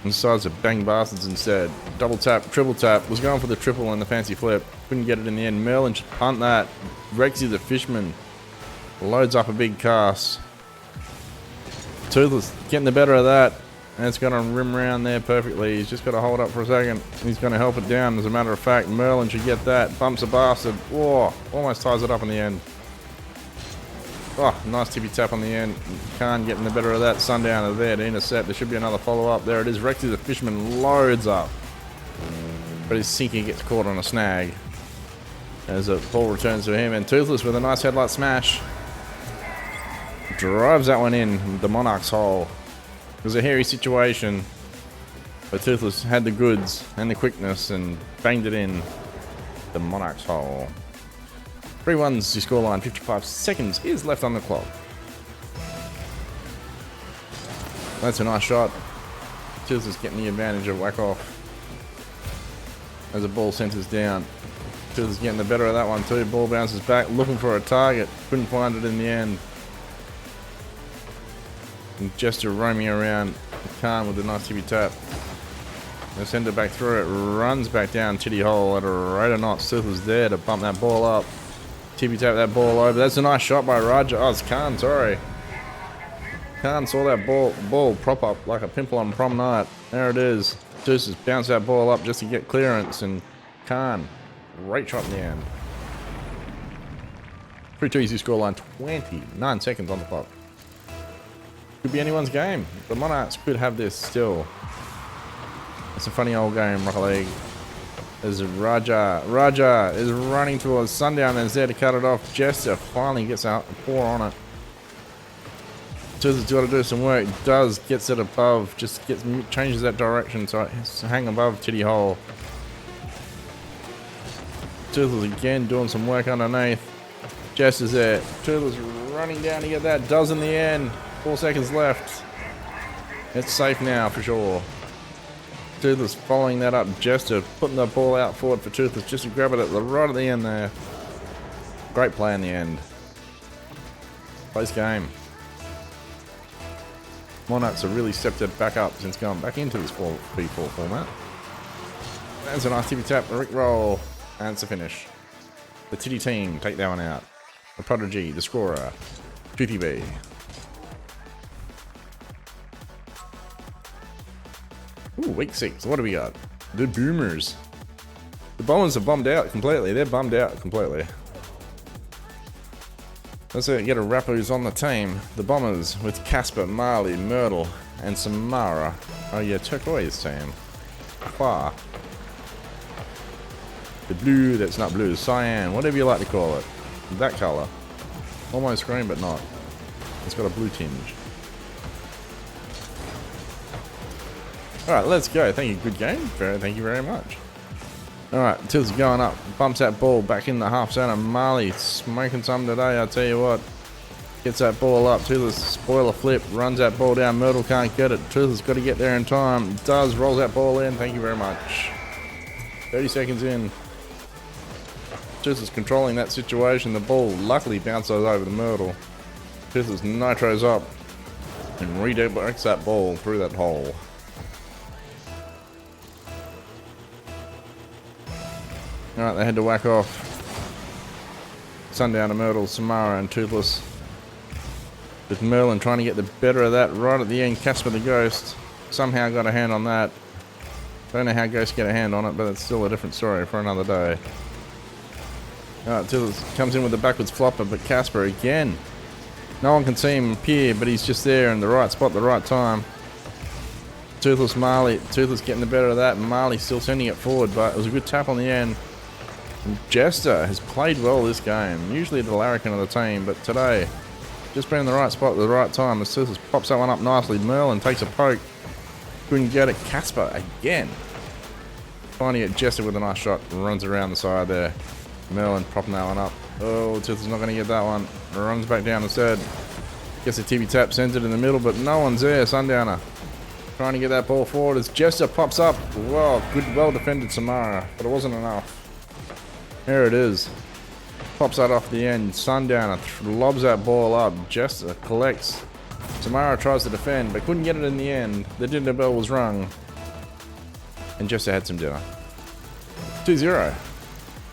And decides to bang bastards instead. Double tap, triple tap. Was going for the triple and the fancy flip. Couldn't get it in the end. Merlin should punt that. Rexy the fisherman loads up a big cast. Toothless getting the better of that. And it's going to rim around there perfectly. He's just got to hold up for a second. He's going to help it down. As a matter of fact, Merlin should get that. Bumps a bastard. Whoa, almost ties it up in the end. Oh, nice tippy tap on the end. Khan getting the better of that. Sundowner there to intercept. There should be another follow-up. There it is. Rexy the fisherman loads up. But his sinker gets caught on a snag. As the ball returns to him. And Toothless with a nice headlight smash. Drives that one in the Monarch's hole. It was a hairy situation. But Toothless had the goods and the quickness and banged it in the Monarch's hole. 3-1's your scoreline. 55 seconds is left on the clock. That's a nice shot. Toothless getting the advantage of whack off. As the ball centers down. Toothless getting the better of that one too. Ball bounces back, looking for a target. Couldn't find it in the end. And Jester roaming around. Khan with a nice tippy tap. They send it back through it. Runs back down Titty hole at a rate of knots. Toothless there to bump that ball up. Tippy tap that ball over. That's a nice shot by Raja. Oh, it's Khan, sorry. Khan saw that ball prop up like a pimple on prom night. There it is. Just bounce that ball up just to get clearance, and Khan, great shot in the end. Pretty easy scoreline, 29 seconds on the clock. Could be anyone's game. The Monarchs could have this still. It's a funny old game, Rocket League. There's Raja. Raja is running towards Sundown and is there to cut it off. Jester finally gets out and pour on it. Toothless got to do some work. Does, gets it above. Just changes that direction so it's hang above Titty Hole. Toothless again doing some work underneath. Jester's there. Toothless running down to get that. Does in the end. 4 seconds left. It's safe now for sure. Toothless following that up. Jester putting the ball out forward for Toothless just to grab it right at the end there. Great play in the end. Close game. Monarchs have really stepped it back up since going back into this 4v4 format. That's a nice tippy tap, a Rick roll, and it's a finish. The Titty team take that one out. The Prodigy, the scorer, Toothy B. Ooh, week 6. What do we got? The Boomers. The Bombers are bummed out completely. They're bummed out completely. Let's get a rapper who's on the team. The Bombers with Casper, Marley, Myrtle, and Samara. Oh yeah, turquoise team. Aqua. The blue, that's not blue, cyan, whatever you like to call it. That colour. Almost green, but not. It's got a blue tinge. Alright, let's go. Thank you, good game. Thank you very much. Alright, Tills going up. Bumps that ball back in the half center. Marley smoking some today, I tell you what. Gets that ball up. Tills spoiler flip. Runs that ball down. Myrtle can't get it. Tills got to get there in time. Does. Rolls that ball in. Thank you very much. 30 seconds in. Tills is controlling that situation. The ball luckily bounces over the Myrtle. Tills nitros up. And redirects that ball through that hole. Alright, they had to whack off. Sundown to Myrtle, Samara and Toothless. With Merlin trying to get the better of that right at the end. Casper the Ghost somehow got a hand on that. Don't know how Ghosts get a hand on it, but it's still a different story for another day. Alright, Toothless comes in with the backwards flopper, but Casper again. No one can see him appear, but he's just there in the right spot at the right time. Toothless Marley. Toothless getting the better of that. Marley still sending it forward, but it was a good tap on the end. Jester has played well this game. Usually the larrikin of the team, but today, just been in the right spot at the right time. As Toothless pops that one up nicely. Merlin takes a poke. Couldn't get it. Casper again. Finding it. Jester with a nice shot. Runs around the side there. Merlin propping that one up. Oh, Toothless not going to get that one. Runs back down instead. Gets a tippy tap. Sends it in the middle, but no one's there. Sundowner trying to get that ball forward as Jester pops up. Well, good, well defended Samara, but it wasn't enough. There it is. Pops that off the end. Sundowner lobs that ball up. Jester collects. Samara tries to defend, but couldn't get it in the end. The dinner bell was rung. And Jester had some dinner. 2-0.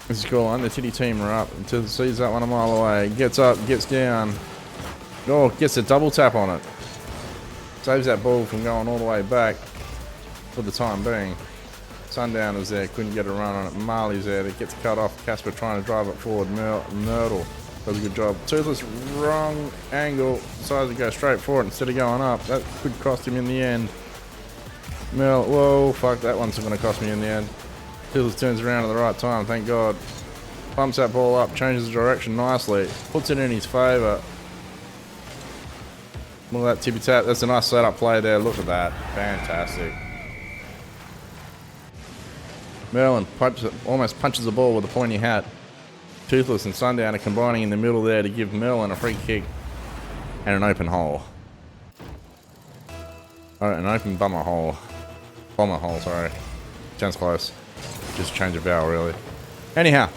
This is cool on. The Titty team are up. Until sees that one a mile away. Gets up, gets down. Oh, gets a double tap on it. Saves that ball from going all the way back for the time being. Sundowner's there, couldn't get a run on it. Marley's there, that gets cut off. Casper trying to drive it forward. Myrtle does a good job. Toothless, wrong angle. Decides to go straight for it instead of going up. That could cost him in the end. Whoa, fuck, that one's going to cost me in the end. Toothless turns around at the right time, thank God. Pumps that ball up, changes the direction nicely. Puts it in his favour. Look at that tippy tap. That's a nice setup play there. Look at that. Fantastic. Merlin almost punches the ball with a pointy hat. Toothless and Sundowner combining in the middle there to give Merlin a free kick and an open hole. Oh, an open bummer hole. Bomber hole, sorry. Sounds close. Just change of vowel, really. Anyhow.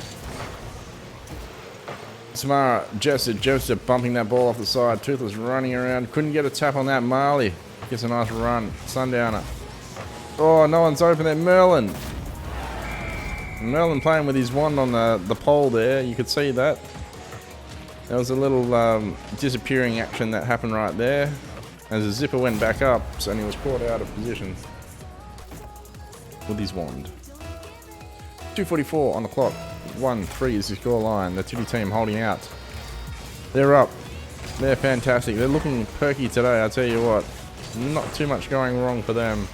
Samara, Jester bumping that ball off the side. Toothless running around. Couldn't get a tap on that. Marley gets a nice run. Sundowner. Oh, no one's open there. Merlin playing with his wand on the pole there. You could see that. There was a little disappearing action that happened right there as the zipper went back up, so he was caught out of position with his wand. 2:44 on the clock. 1-3 is the score line. The Titty team holding out. They're up. They're fantastic. They're looking perky today, I tell you what. Not too much going wrong for them.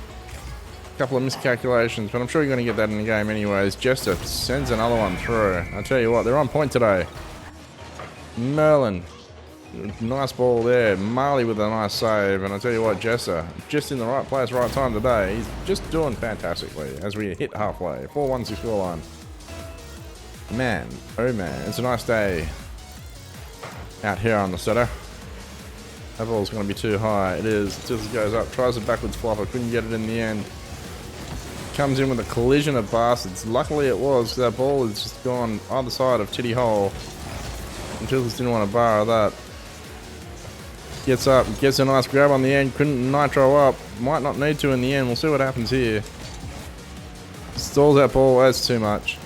A couple of miscalculations, but I'm sure you're going to get that in the game anyways. Jester sends another one through. I tell you what, they're on point today. Merlin, nice ball there. Marley with a nice save, and I tell you what, Jester, just in the right place, right time today. He's just doing fantastically as we hit halfway. 4-1 to scoreline. Man, oh man, it's a nice day out here on the setter. That ball's going to be too high. It is. Toothless goes up, tries a backwards flopper, couldn't get it in the end. Comes in with a collision of bastards. Luckily it was, that ball has just gone either side of Titty Hole. And Toothless didn't want to borrow that. Gets up, gets a nice grab on the end, couldn't nitro up. Might not need to in the end, we'll see what happens here. Stalls that ball, that's too much.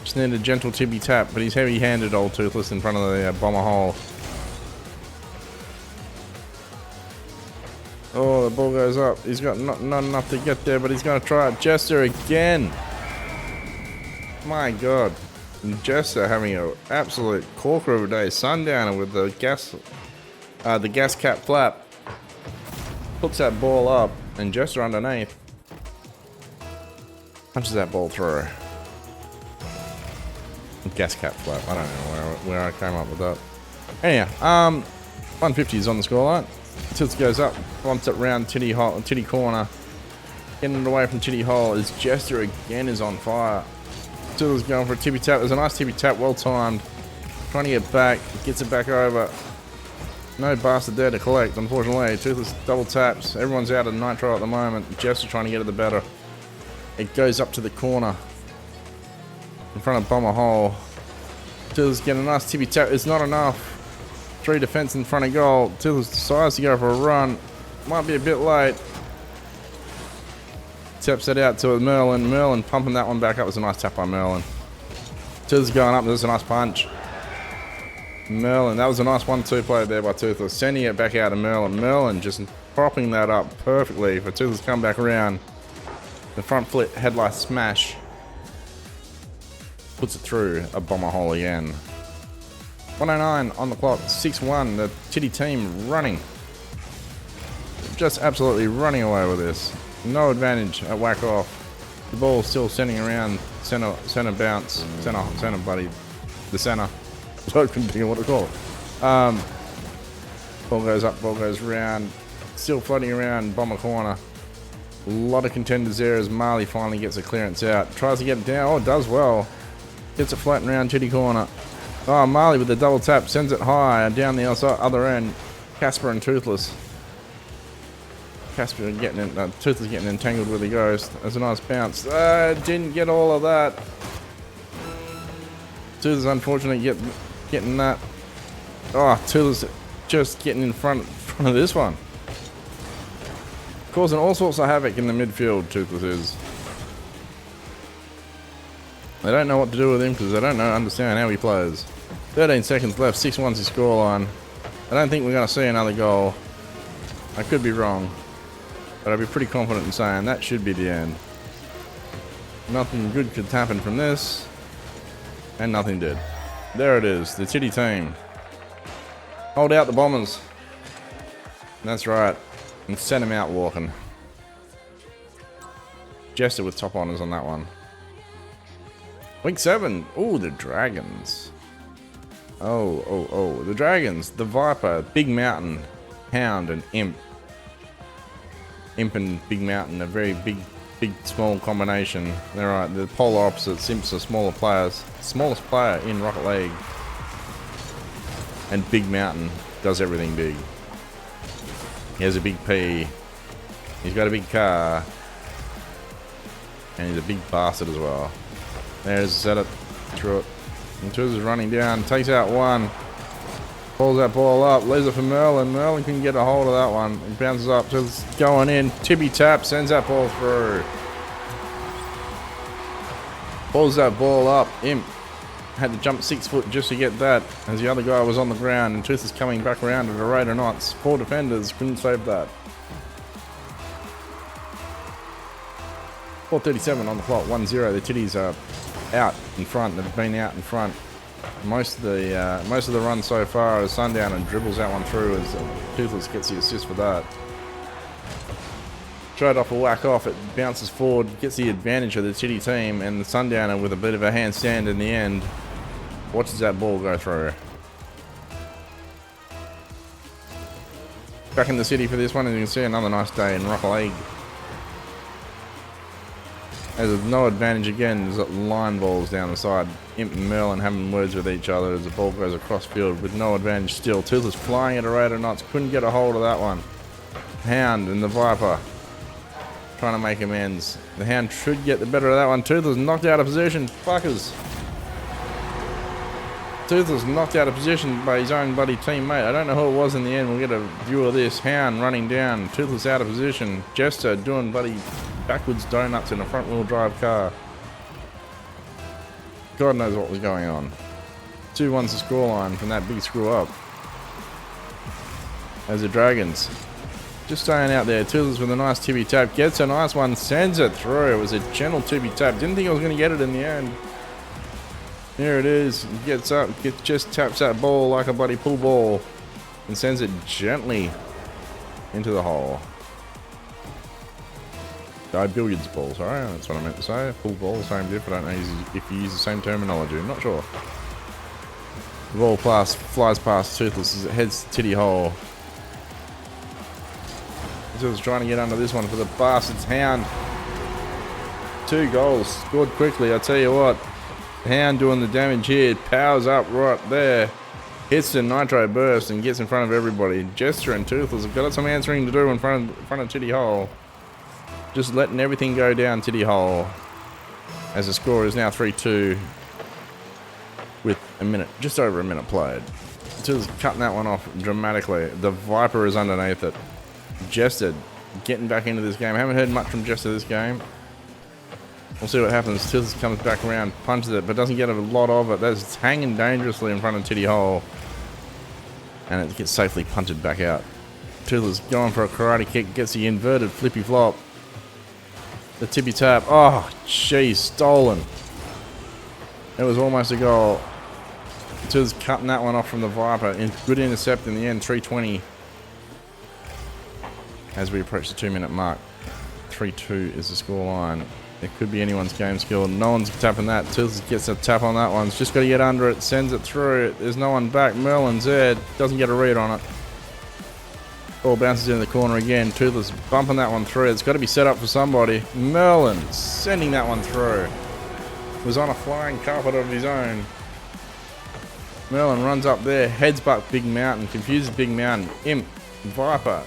Just need a gentle tippy tap, but he's heavy-handed, old Toothless, in front of the bomber hole. Oh, the ball goes up. He's got not enough to get there, but he's going to try it. Jester again. My God. And Jester having an absolute corker of a day. Sundowner with the gas cap flap. Puts that ball up, and Jester underneath. Punches that ball through. Gas cap flap. I don't know where I came up with that. Anyhow, 150 is on the scoreline. Tilts goes up, bumps it round Titty corner. Getting it away from Titty Hole as Jester again is on fire. Tilts going for a tippy tap. There's a nice tippy tap, well timed. Trying to get back, gets it back over. No bastard there to collect, unfortunately. Toothless double taps. Everyone's out of nitro at the moment. Jester trying to get it the better. It goes up to the corner in front of Bomber Hole. Toothless getting a nice tippy tap. It's not enough. 3 defense in front of goal. Toothless decides to go for a run. Might be a bit late. Taps it out to Merlin. Merlin pumping that one back up. It was a nice tap by Merlin. Toothless going up. There's a nice punch. Merlin. That was a nice 1-2 play there by Toothless. Sending it back out to Merlin. Merlin just propping that up perfectly for Toothless to come back around. The front flip headlight smash. Puts it through a bomber hole again. 109 on the clock. 6-1. The Titty team running. Just absolutely running away with this. No advantage at whack off. The ball still sending around center bounce. Center buddy. The center. So I couldn't think of what to call it. Ball goes up, ball goes round. Still floating around bomber corner. A lot of contenders there as Marley finally gets a clearance out. Tries to get it down. Oh, it does well. Gets it floating around Titty corner. Oh, Marley with the double tap sends it high down the other end. Casper and Toothless. Casper getting in, Toothless getting entangled with the ghost. There's a nice bounce. Didn't get all of that. Toothless unfortunately getting that. Oh, Toothless just getting in front of this one. Causing all sorts of havoc in the midfield, Toothless is. They don't know what to do with him because they don't understand how he plays. 13 seconds left, 6-1's his scoreline. I don't think we're going to see another goal. I could be wrong, but I'd be pretty confident in saying that should be the end. Nothing good could happen from this, and nothing did. There it is, the Titty team. Hold out the Bombers. That's right, and send him out walking. Jester with top honours on that one. Week 7. Ooh, the Dragons. Oh. The Dragons. The Viper, Big Mountain, Hound, and Imp. Imp and Big Mountain, a very big, small combination. They're right. The polar opposites. Imps are smaller players. Smallest player in Rocket League. And Big Mountain does everything big. He has a big P. He's got a big car. And he's a big bastard as well. There's set it through it. And Toothless is running down, takes out one. Pulls that ball up, leaves it for Merlin. Merlin can get a hold of that one. It bounces up, Toothless going in. Tippy tap, sends that ball through. Pulls that ball up. Imp Had to jump 6 foot just to get that, as the other guy was on the ground, and Toothless coming back around at a rate of knots. 4 defenders couldn't save that. 4:37 on the clock, 1-0. The Titties are out in front. They've been out in front. Most of the run so far is Sundown and dribbles that one through as Toothless gets the assist for that. Tried off a whack off, it bounces forward, gets the advantage of the Titty team, and the Sundowner with a bit of a handstand in the end watches that ball go through. Back in the city for this one, and you can see another nice day in Rock League. There's no advantage again, there's line balls down the side. Imp and Merlin having words with each other as the ball goes across field with no advantage still. Toothless flying at a rate of knots, couldn't get a hold of that one. Hound and the Viper trying to make amends. The Hound should get the better of that one. Toothless knocked out of position. Fuckers. Toothless knocked out of position by his own bloody teammate. I don't know who it was in the end. We'll get a view of this. Hound running down. Toothless out of position. Jester doing bloody backwards donuts in a front wheel drive car. God knows what was going on. 2-1's the scoreline from that big screw up. As the Dragons just staying out there. Toothless with a nice tippy tap. Gets a nice one. Sends it through. It was a gentle tippy tap. Didn't think I was going to get it in the end. Here it is. Gets up. Just taps that ball like a bloody pool ball. And sends it gently into the hole. Billiards ball, sorry. That's what I meant to say. Pool ball, same diff. I don't know if you use the same terminology. I'm not sure. The ball flies past Toothless as it heads to Titty hole. Toothless trying to get under this one for the bastard's Hound. 2 goals scored quickly. I tell you what, Hound doing the damage here. Powers up right there. Hits the nitro burst and gets in front of everybody. Jester and Toothless have got some answering to do in front of Titty hole. Just letting everything go down Titty hole. As the score is now 3-2 with just over a minute played. Toothless cutting that one off dramatically. The Viper is underneath it. Jester getting back into this game. Haven't heard much from Jester this game. We'll see what happens. Toothless comes back around, punches it, but doesn't get a lot of it. That's hanging dangerously in front of Titty hole. And it gets safely punted back out. Toothless going for a karate kick, gets the inverted flippy flop. The tippy tap. Oh, jeez, stolen. It was almost a goal. Toothless cutting that one off from the Viper. Good intercept in the end, 3:20. As we approach the 2-minute mark. 3-2 is the scoreline. It could be anyone's game skill. No one's tapping that. Toothless gets a tap on that one. It's just got to get under it. Sends it through. There's no one back. Merlin's there. Doesn't get a read on it. Ball bounces in the corner again. Toothless bumping that one through. It's got to be set up for somebody. Merlin sending that one through. Was on a flying carpet of his own. Merlin runs up there. Heads butt Big Mountain. Confuses Big Mountain. Imp. Viper.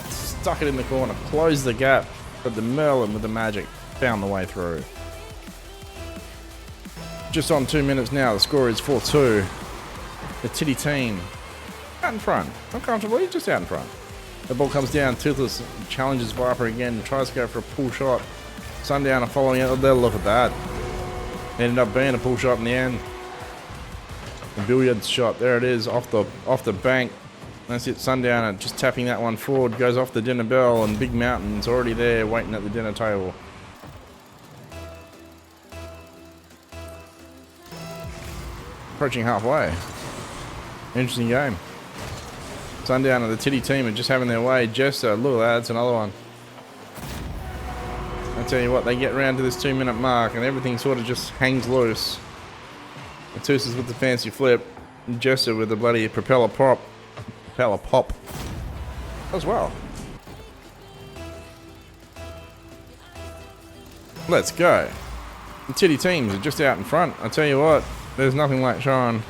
Stuck it in the corner. Closed the gap. But the Merlin with the magic found the way through. Just on 2 minutes now. The score is 4-2. The Titty team out in front. Not comfortably, just out in front. The ball comes down. Toothless challenges Viper again. Tries to go for a pull shot. Sundowner following it. They'll look at that. Ended up being a pull shot in the end. The billiards shot. There it is. Off the bank. That's it. Sundowner just tapping that one forward. Goes off the dinner bell. And Big Mountain's already there waiting at the dinner table. Approaching halfway. Interesting game. Sundowner, the Titty team are just having their way. Jester, look at that, that's another one. I tell you what, they get around to this 2-minute mark and everything sort of just hangs loose. The Toothless with the fancy flip. And Jester with the bloody propeller pop as well. Let's go. The Titty teams are just out in front. I tell you what, there's nothing like showing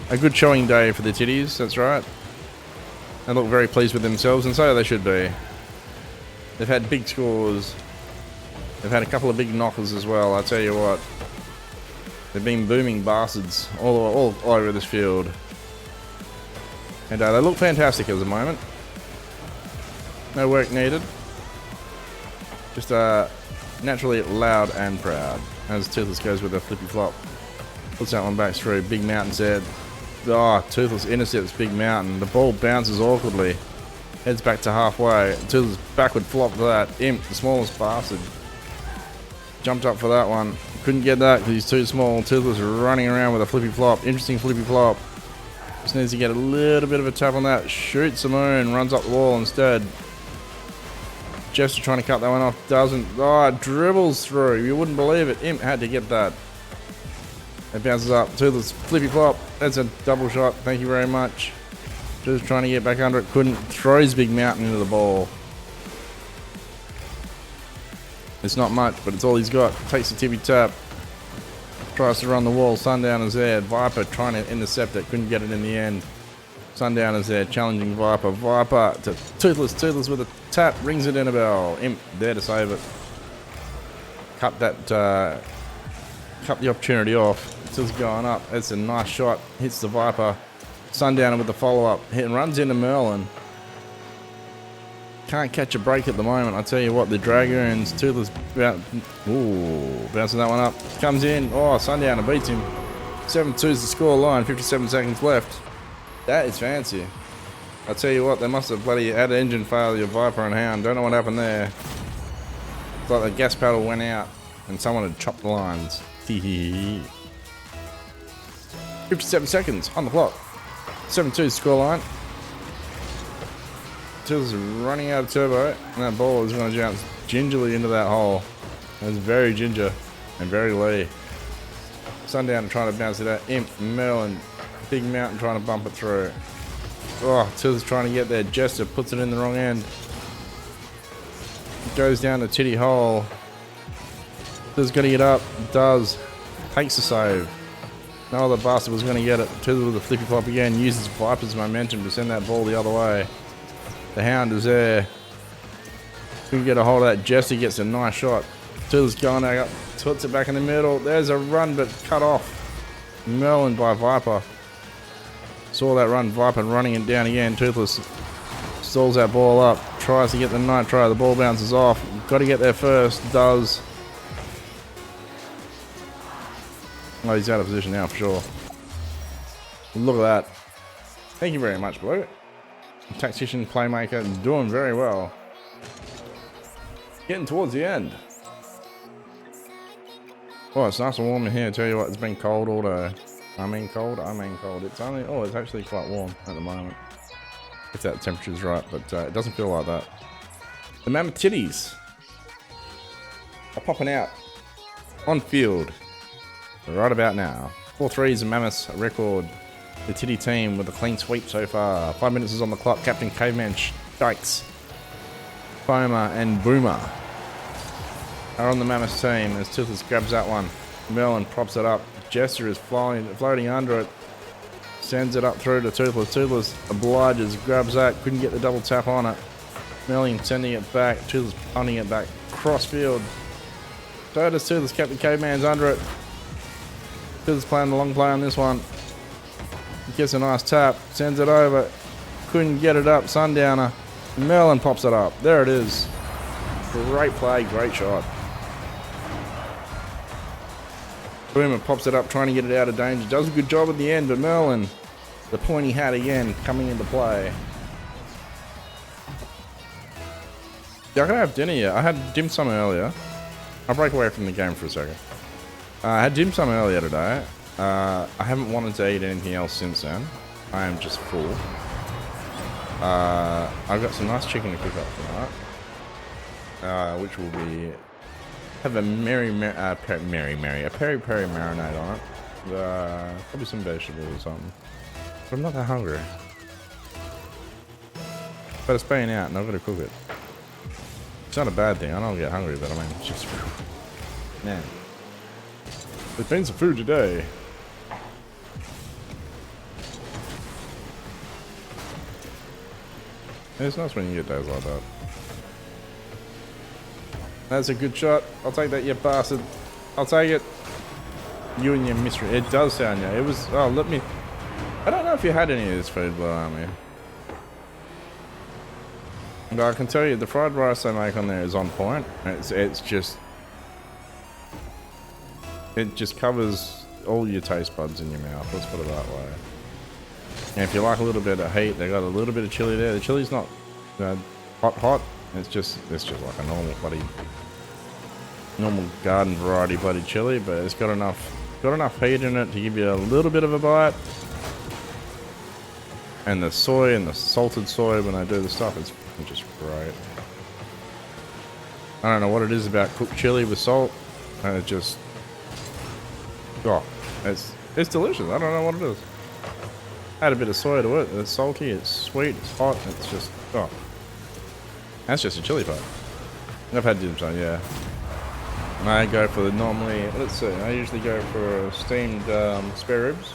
a good showing day for the Titties, that's right. They look very pleased with themselves, and so they should be. They've had big scores. They've had a couple of big knockers as well, I tell you what. They've been booming bastards all over this field. And they look fantastic at the moment. No work needed. Just naturally loud and proud. As Toothless goes with a flippy flop. Puts that one back through. Big Mountain's head. Oh, Toothless intercepts Big Mountain. The ball bounces awkwardly. Heads back to halfway. Toothless backward flop to that. Imp, the smallest bastard. Jumped up for that one. Couldn't get that because he's too small. Toothless running around with a flippy flop. Interesting flippy flop. Just needs to get a little bit of a tap on that. Shoots the moon. Runs up the wall instead. Jester trying to cut that one off. Doesn't. Oh, it dribbles through. You wouldn't believe it. Imp had to get that. It bounces up. Toothless flippy flop. That's a double shot. Thank you very much. Just trying to get back under it. Couldn't. Throws Big Mountain into the ball. It's not much, but it's all he's got. Takes the tippy tap. Tries to run the wall. Sundowner's there. Viper trying to intercept it. Couldn't get it in the end. Sundowner's there. Challenging Viper. Viper to Toothless. Toothless with a tap. Rings it in a bell. Imp there to save it. Cut that. Cut the opportunity off. Still going up. It's a nice shot. Hits the Viper. Sundowner with the follow-up. Hit and runs into Merlin. Can't catch a break at the moment. I tell you what, the Dragoons, Toothless, bouncing that one up. Comes in. Oh, Sundowner beats him. 7-2 is the score line. 57 seconds left. That is fancy. I tell you what, they must have bloody had engine failure, Viper and Hound. Don't know what happened there. It's like the gas pedal went out and someone had chopped the lines. 57 seconds on the clock. 7-2 score line. Toothless running out of turbo, and that ball is going to bounce gingerly into that hole. It's very ginger and very Lee. Sundowner trying to bounce it out. Imp, Merlin, Big Mountain trying to bump it through. Oh, Toothless trying to get there. Jester puts it in the wrong end. Goes down the titty hole. Toothless got to get up. Does. Takes the save. No other bastard was going to get it. Toothless with a flippy flop again. Uses Viper's momentum to send that ball the other way. The Hound is there. Couldn't get a hold of that. Jesse gets a nice shot. Toothless going up. Puts it back in the middle. There's a run, but cut off. Merlin by Viper. Saw that run. Viper running it down again. Toothless stalls that ball up. Tries to get the nitro. The ball bounces off. Got to get there first. Does. Oh, he's out of position now for sure. Look at that. Thank you very much, Blue. Tactician, playmaker, doing very well. Getting towards the end. Oh, it's nice and warm in here. I tell you what, it's been cold all day. I mean cold. It's only, oh, it's actually quite warm at the moment. If that temperature's right, but it doesn't feel like that. The Mammoth Titties are popping out on field right about now. 4-3 is a Mammoth's record. The Titty team with a clean sweep so far. 5 minutes is on the clock. Captain Caveman, Dykes, Foamer, and Boomer are on the Mammoth team as Toothless grabs that one. Merlin props it up. Jester is floating under it. Sends it up through to Toothless. Toothless obliges, grabs that. Couldn't get the double tap on it. Merlin sending it back. Toothless punting it back. Crossfield. So does Toothless. Captain Caveman's under it. Toothless playing the long play on this one. Gets a nice tap, sends it over, couldn't get it up. Sundowner, Merlin pops it up. There it is. Great play, great shot. Boomer pops it up, trying to get it out of danger. Does a good job at the end, but Merlin, the pointy hat again, coming into play. Yeah, I gotta have dinner yet. I had dim sum earlier. I'll break away from the game for a second. I had dim sum earlier today. I haven't wanted to eat anything else since then. I am just full. I've got some nice chicken to cook up tonight, which will be have a peri peri marinade on it. Probably some vegetables or something. But I'm not that hungry. But it's paying out, and I've got to cook it. It's not a bad thing. I don't get hungry, but I mean, it's just man. There's been some food today. It's nice when you get days like that. That's a good shot. I'll take that, you bastard. I'll take it. You and your mystery. It does sound, yeah. It was, oh, let me. I don't know if you had any of this food, Blue Army. But I can tell you, the fried rice they make on there is on point. It's just. It just covers all your taste buds in your mouth. Let's put it that way. And if you like a little bit of heat, they got a little bit of chili there. The chili's not hot. It's just like a normal garden variety bloody chili, but it's got enough heat in it to give you a little bit of a bite. And the soy and the salted soy when I do the stuff, it's just great. I don't know what it is about cooked chili with salt, and it just, it's delicious. I don't know what it is. Add a bit of soy to it. It's salty, it's sweet, it's hot. It's just, that's just a chili part. I've had dim sum, yeah. And I go for let's see, I usually go for steamed spare ribs.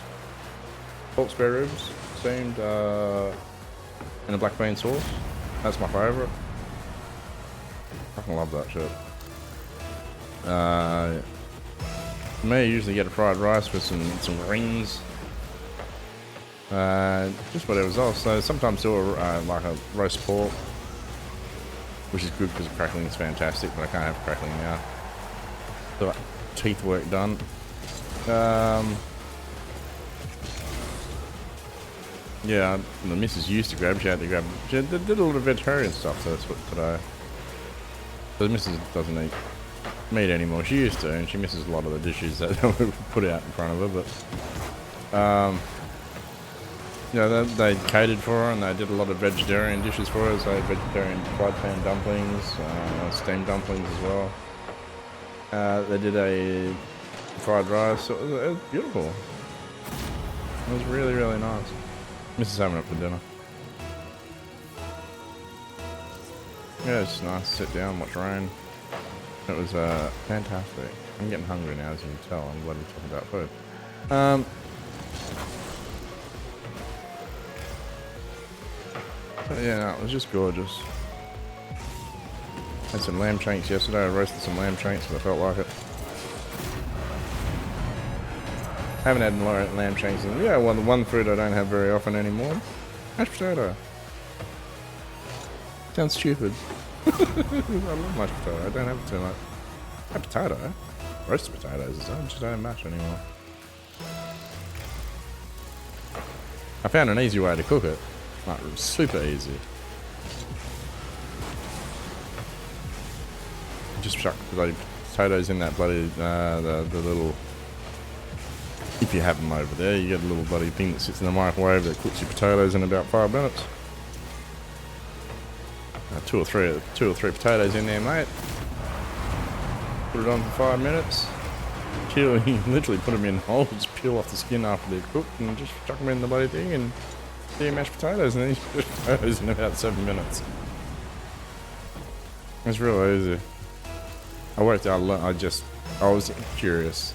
Pork spare ribs, steamed in a black bean sauce. That's my favourite. I fucking love that shit. For me, I usually get a fried rice with some greens. Just whatever's else. So sometimes do like a roast pork, which is good because crackling is fantastic, but I can't have crackling now. So teeth work done. Yeah, the missus used to grab. She did a little vegetarian stuff, so that's what today. So the missus doesn't eat meat anymore. She used to, and she misses a lot of the dishes that we put out in front of her. But you know, they catered for her, and they did a lot of vegetarian dishes for her. So vegetarian fried pan dumplings, steamed dumplings as well. They did a fried rice. So it was beautiful. It was really, really nice. Missus having it for dinner. Yeah, it's nice to sit down, watch rain. It was fantastic. I'm getting hungry now, as you can tell. I'm bloody talking about food. But yeah, no, it was just gorgeous. Had some lamb shanks yesterday. I roasted some lamb shanks because I felt like it. Haven't had lamb shanks in, yeah, well, the one food I don't have very often anymore. Mashed potato. Sounds stupid. I love mashed potato. I don't have it too much. I have potato. Roasted potatoes. I just don't have mash anymore. I found an easy way to cook it. Like, super easy. Just chuck bloody potatoes in that bloody, the little... If you have them over there, you get a little bloody thing that sits in the microwave that cooks your potatoes in about 5 minutes. Two or three potatoes in there, mate. Put it on for 5 minutes. You literally put them in whole, just peel off the skin after they're cooked, and just chuck them in the bloody thing, and do your mashed potatoes, and then you put potatoes in about 7 minutes. It's real easy. I worked out. I was curious.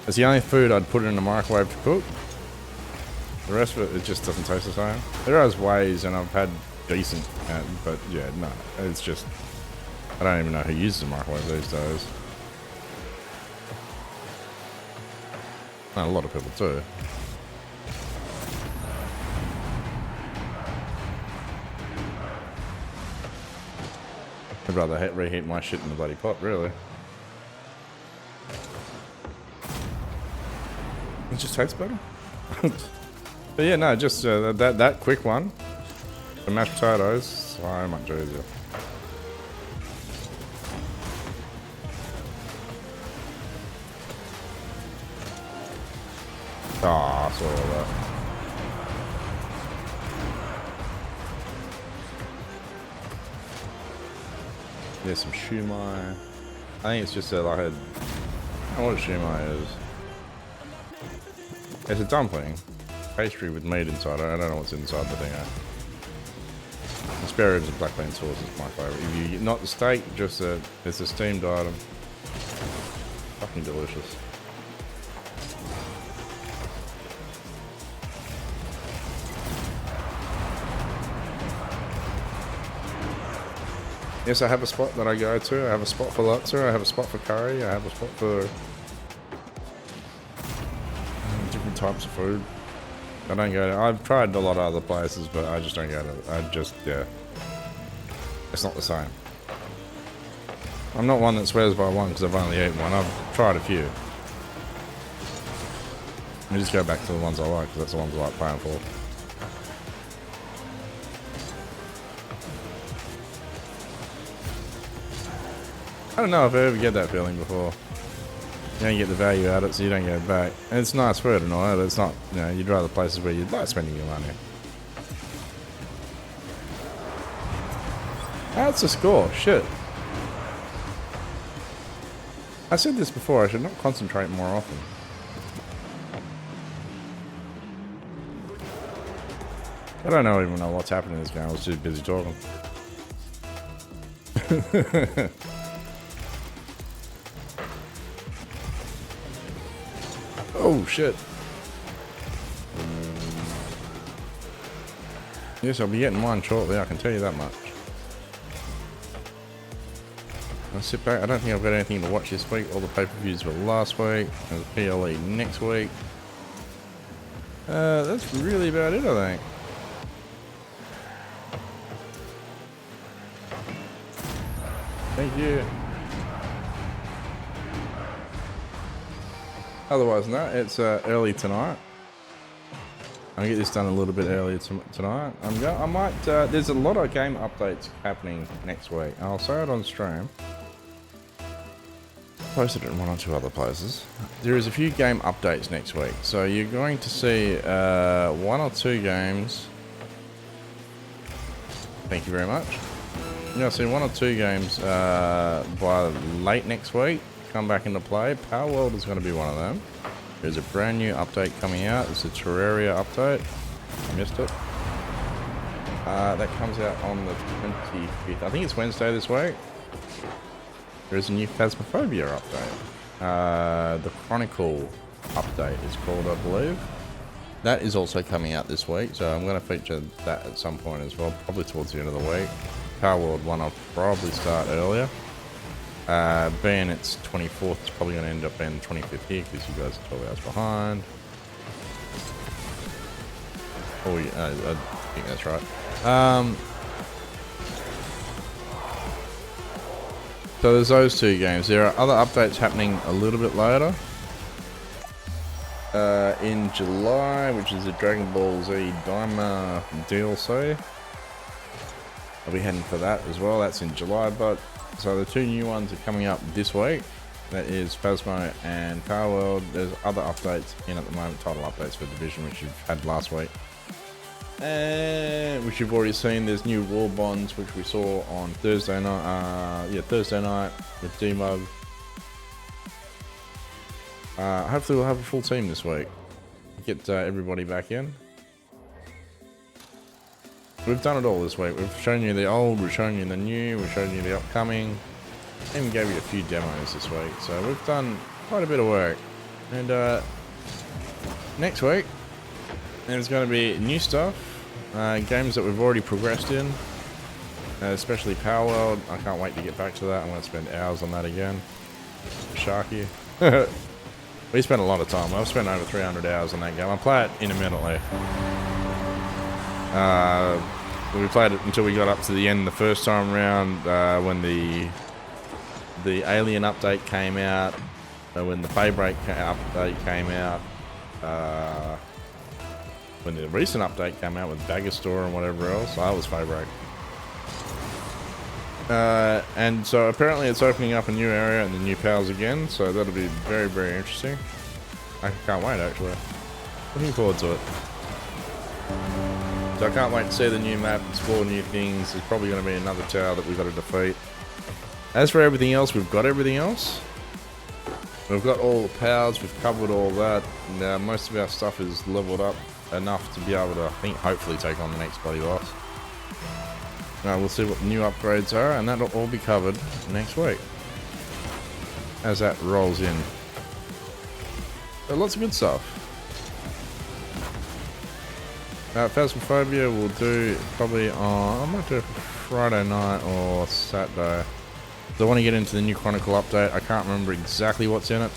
It's the only food I'd put in the microwave to cook. The rest of it just doesn't taste the same. There are ways, and I've had decent, but yeah, no, it's just, I don't even know who uses a microwave these days. No, a lot of people do. I'd rather reheat my shit in the bloody pot, really. It just tastes better. But yeah, no, just that quick one. The mashed potatoes, so much easier. Ah, I saw all that. There's some shumai. I think it's just like a... I don't know what a shumai is. It's a dumpling. Pastry with meat inside. I don't know what's inside the thing. The spare ribs and black bean sauce is my favourite. If you not the steak, just it's a steamed item. Fucking delicious. Yes, I have a spot that I go to. I have a spot for laksa. I have a spot for curry. I have a spot for different types of food. I don't go to... I've tried a lot of other places, but I just don't go to... yeah. It's not the same. I'm not one that swears by one because I've only eaten one. I've tried a few. me just go back to the ones I like, because that's the ones I like playing for. I don't know if I ever get that feeling before. You don't get the value out of it, so you don't get it back. And it's nice for it and all that, but it's not, you know, you'd rather places where you'd like spending your money. That's the score. Shit. I said this before, I should not concentrate more often. I don't even know what's happening in this game, I was too busy talking. Oh shit. Yes, I'll be getting mine shortly, I can tell you that much. I'll sit back, I don't think I've got anything to watch this week. All the pay-per-views were last week, there's PLE next week. That's really about it, I think. Thank you. Otherwise than that, it's early tonight. I'll get this done a little bit earlier tonight. I might. There's a lot of game updates happening next week. I'll say it on stream. Posted it in one or two other places. There is a few game updates next week, so you're going to see 1 or 2 games. Thank you very much. You'll see 1 or 2 games by late next week come back into play. Power World is going to be one of them. There's a brand new update coming out. It's a Terraria update. I missed it. That comes out on the 25th. I think it's Wednesday this week. There's a new Phasmophobia update. The Chronicle update is called, I believe. That is also coming out this week, so I'm going to feature that at some point as well, probably towards the end of the week. Power World 1 I'll probably start earlier. Being it's 24th, it's probably going to end up being 25th here because you guys are 12 hours behind. Oh yeah, I think that's right. So there's those 2 games. There are other updates happening a little bit later. In July, which is the Dragon Ball Z Daima DLC. I'll be heading for that as well. That's in July, but so the 2 new ones are coming up this week. That is Phasmo and Power World. There's other updates in at the moment, title updates for Division, which you've had last week. And which you've already seen. There's new War Bonds, which we saw on Thursday night. Thursday night with D-Mug. Hopefully we'll have a full team this week. Get everybody back in. We've done it all this week. We've shown you the old, we've shown you the new, we've shown you the upcoming. Even gave you a few demos this week. So we've done quite a bit of work. And next week, there's going to be new stuff. Games that we've already progressed in. Especially Power World. I can't wait to get back to that. I'm going to spend hours on that again. Sharky. We spent a lot of time. I've spent over 300 hours on that game. I play it intermittently. We played it until we got up to the end the first time around, when the Alien update came out, when the Daybreak update came out, when the recent update came out with Dagger Store and whatever else. That was Daybreak. And so apparently it's opening up a new area and the new powers again, so that'll be very, very interesting. I can't wait, actually. Looking forward to it. So I can't wait to see the new map, explore new things. There's probably going to be another tower that we've got to defeat. As for everything else, we've got everything else. We've got all the powers, we've covered all that. Now most of our stuff is leveled up enough to be able to, I think, hopefully take on the next bloody boss. We'll see what the new upgrades are, and that'll all be covered next week as that rolls in. So lots of good stuff. Phasmophobia we'll do probably on, I might do it Friday night or Saturday. So I want to get into the new Chronicle update. I can't remember exactly what's in it.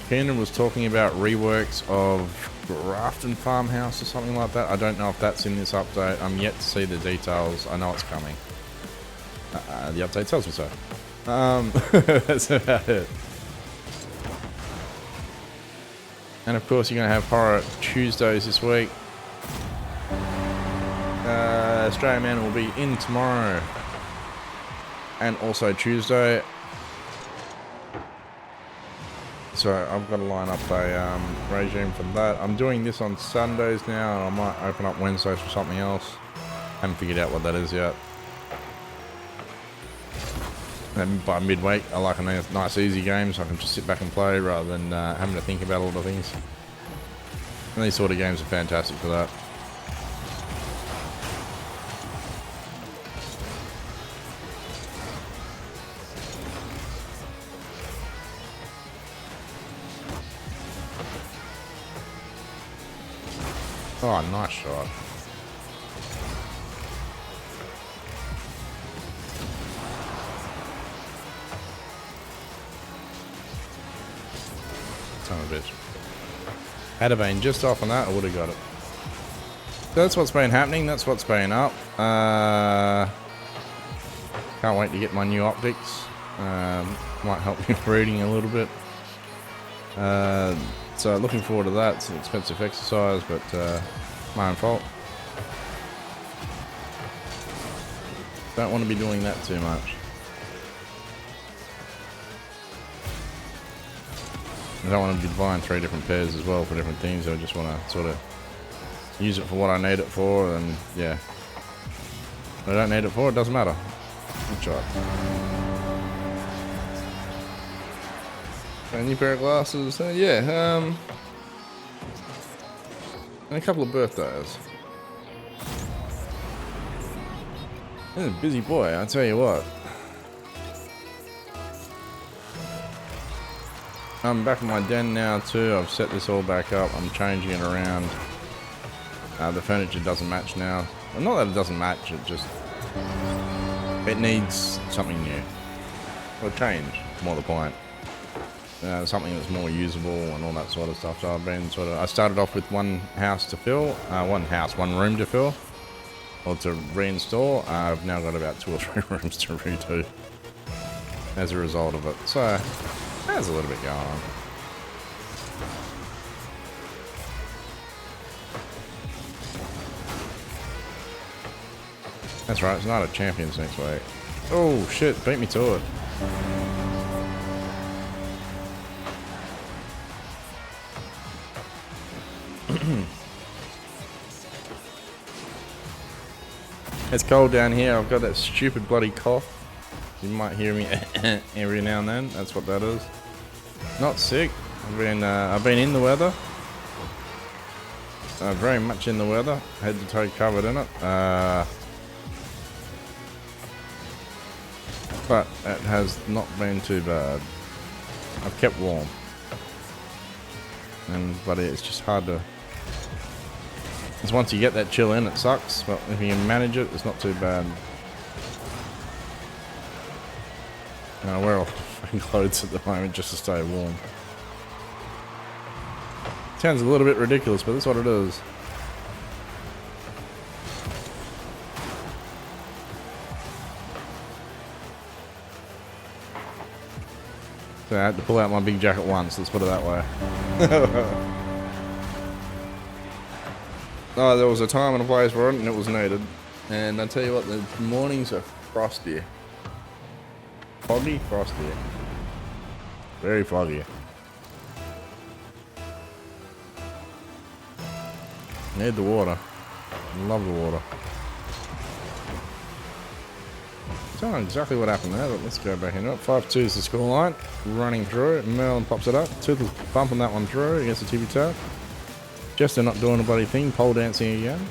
Keenan was talking about reworks of Grafton Farmhouse or something like that. I don't know if that's in this update. I'm yet to see the details. I know it's coming. The update tells me so. That's about it. And of course, you're going to have horror Tuesdays this week. Australian Man will be in tomorrow and also Tuesday. So I've got to line up a regime for that. I'm doing this on Sundays now, and I might open up Wednesdays for something else. Haven't figured out what that is yet. And by midweek, I like a nice easy game so I can just sit back and play rather than having to think about a lot of things. And these sort of games are fantastic for that. Oh, nice shot. Son of a bitch. Had I been just off on that, I would have got it. So that's what's been happening. That's what's been up. Can't wait to get my new optics. Might help me with reading a little bit. So looking forward to that. It's an expensive exercise, but my own fault. Don't want to be doing that too much. I don't want to be buying 3 different pairs as well for different things. I just want to sort of use it for what I need it for, and yeah. If I don't need it for, it doesn't matter. Good shot. A new pair of glasses, yeah, and a couple of birthdays. He's a busy boy, I tell you what. I'm back in my den now too. I've set this all back up. I'm changing it around. The furniture doesn't match now. Well, not that it doesn't match, it needs something new. Or change, more the point. Something that's more usable and all that sort of stuff. So I've been I started off with one room to fill, or to reinstall. I've now got about 2 or 3 rooms to redo as a result of it. So there's a little bit going on. That's right, it's not a Champions next week. Oh shit, beat me to it. It's cold down here. I've got that stupid bloody cough. You might hear me every now and then. That's what that is. Not sick. I've been in the weather. Very much in the weather. Head to toe covered in it. But it has not been too bad. I've kept warm. But it's just hard to... Because once you get that chill in, it sucks. But if you can manage it, it's not too bad. And I wear all fucking clothes at the moment just to stay warm. Sounds a little bit ridiculous, but that's what it is. So I had to pull out my big jacket once, let's put it that way. Oh, there was a time and a place for it, and it was needed. And I tell you what, the mornings are frosty. Foggy? Frosty. Very foggy. Need the water. Love the water. I don't know exactly what happened there, but let's go back into it. 5-2 is the scoreline. Running through. Merlin pops it up. Toothless bumping that one through against the tippy toe. Jester not doing a bloody thing. Pole dancing again.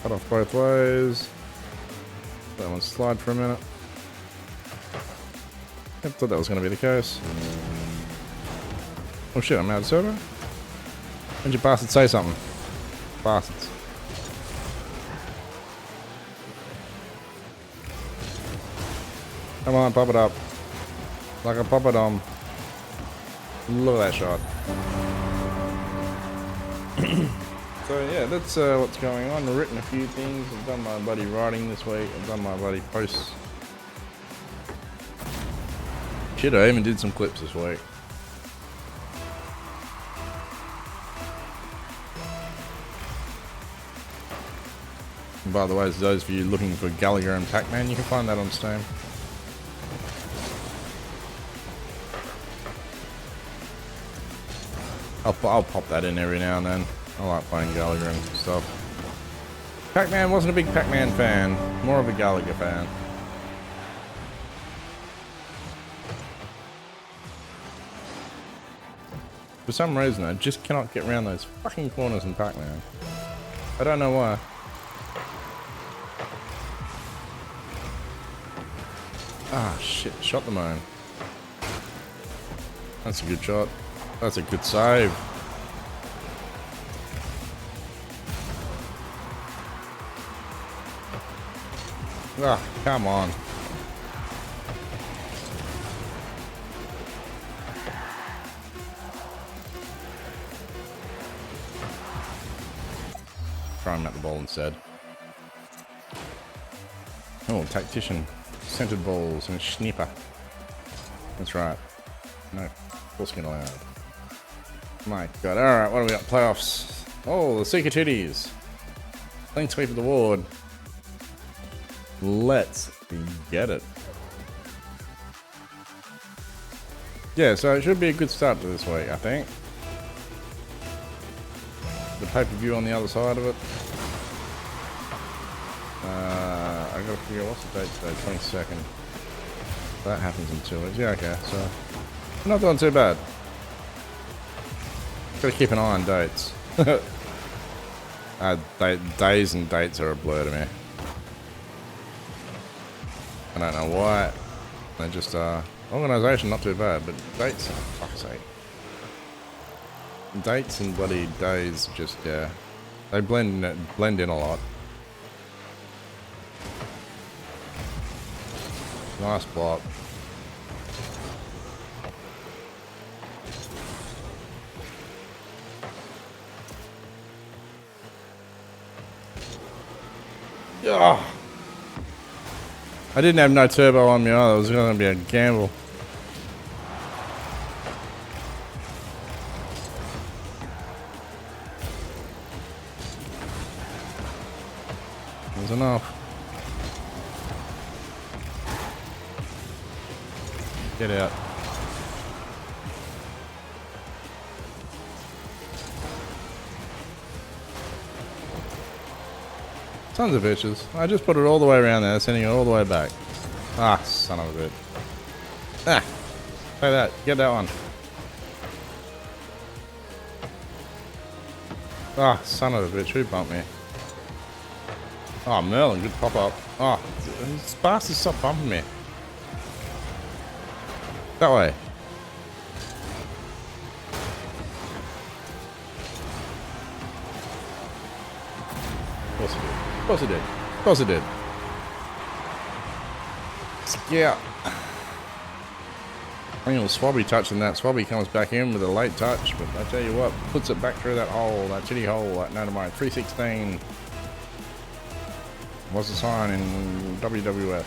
Cut off both ways. That one slide for a minute. I thought that was going to be the case. Oh shit, I'm out of soda. When'd you bastards say something? Bastards. Come on, pop it up. Like a pop-a-dom. Look at that shot. So yeah, that's what's going on. I've written a few things. I've done my bloody writing this week. I've done my bloody posts shit, I even did some clips this week. And by the way, to those of you looking for Gallagher and Pac-Man, you can find that on Steam. I'll pop that in every now and then. I like playing Gallagher and stuff. Pac-Man, wasn't a big Pac-Man fan, more of a Gallagher fan. For some reason, I just cannot get around those fucking corners in Pac-Man. I don't know why. Ah, shit. Shot the moon. That's a good shot. That's a good save. Ah, come on. Try him at the ball instead. Oh, tactician. Centered balls and a snipper. That's right. No, full skin allowed. My god. Alright, what do we got? Playoffs. Oh, the Seeker Titties. Clean sweep of the ward. Let's get it. Yeah, so it should be a good start to this week, I think. The pay-per-view on the other side of it. I gotta figure out what's the date today, 22nd. That happens in 2 weeks. Yeah, okay, so not doing too bad. Gotta keep an eye on dates. Days and dates are a blur to me. I don't know why. They just organisation not too bad, but dates, for fuck's sake. Dates and bloody days just, yeah, they blend in a lot. Nice block. Yeah. I didn't have no turbo on me either. It was going to be a gamble. There's enough. Get out. Tons of bitches. I just put it all the way around there, sending it all the way back. Ah, son of a bitch. Ah, play that. Get that one. Ah, son of a bitch. Who bumped me? Oh, Merlin. Good pop up. Oh, this bastard stop bumping me. That way. Of course it did. Of course it did. Of course it did. Yeah. I think it was Swabby touching that. Swabby comes back in with a late touch, but I tell you what, puts it back through that hole, that titty hole, that Natamite 316. What's the sign in WWF?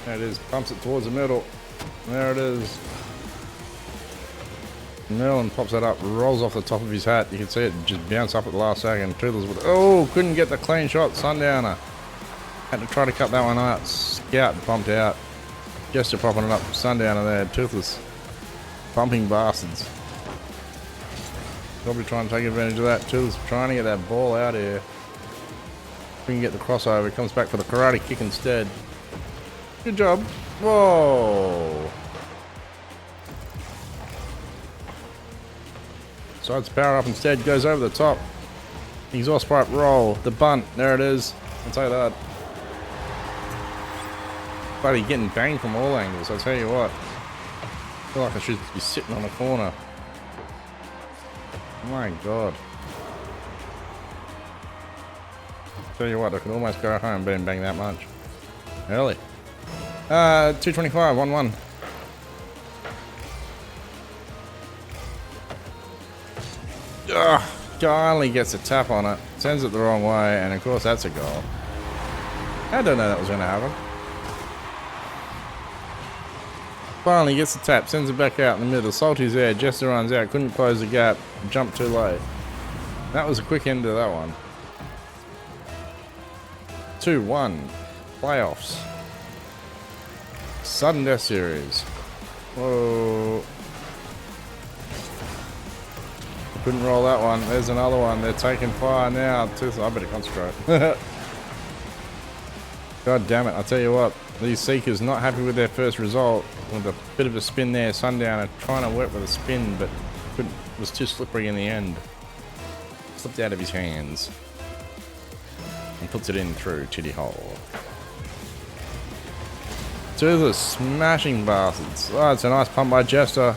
There it is. Pumps it towards the middle. There it is. Merlin pops that up, rolls off the top of his hat. You can see it just bounce up at the last second. Toothless with, oh, couldn't get the clean shot. Sundowner. Had to try to cut that one out. Scout bumped out. Jester popping it up. Sundowner there. Toothless. Bumping bastards. Probably trying to take advantage of that. Toothless trying to get that ball out of here. We can get the crossover. Comes back for the karate kick instead. Good job. Whoa. Decides to power up instead. Goes over the top. Exhaust pipe roll. The bunt. There it is. I'll tell you that. Buddy getting banged from all angles. I'll tell you what. I feel like I should be sitting on a corner. My God. Tell you what, I could almost go home being banged that much. Early. 225, 1-1. finally gets a tap on it, sends it the wrong way, and of course that's a goal. I don't know that was going to happen. Finally gets the tap, sends it back out in the middle. Salty's there, Jester runs out, couldn't close the gap, jumped too late. That was a quick end to that one. 2-1, playoffs. Sudden Death Series. Whoa. Couldn't roll that one. There's another one. They're taking fire now. I better concentrate. God damn it. I'll tell you what. These Seekers not happy with their first result. With a bit of a spin there. Sundowner trying to work with a spin, but was too slippery in the end. Slipped out of his hands. And puts it in through Titty Hole. Toothless smashing bastards. Oh, it's a nice pump by Jester.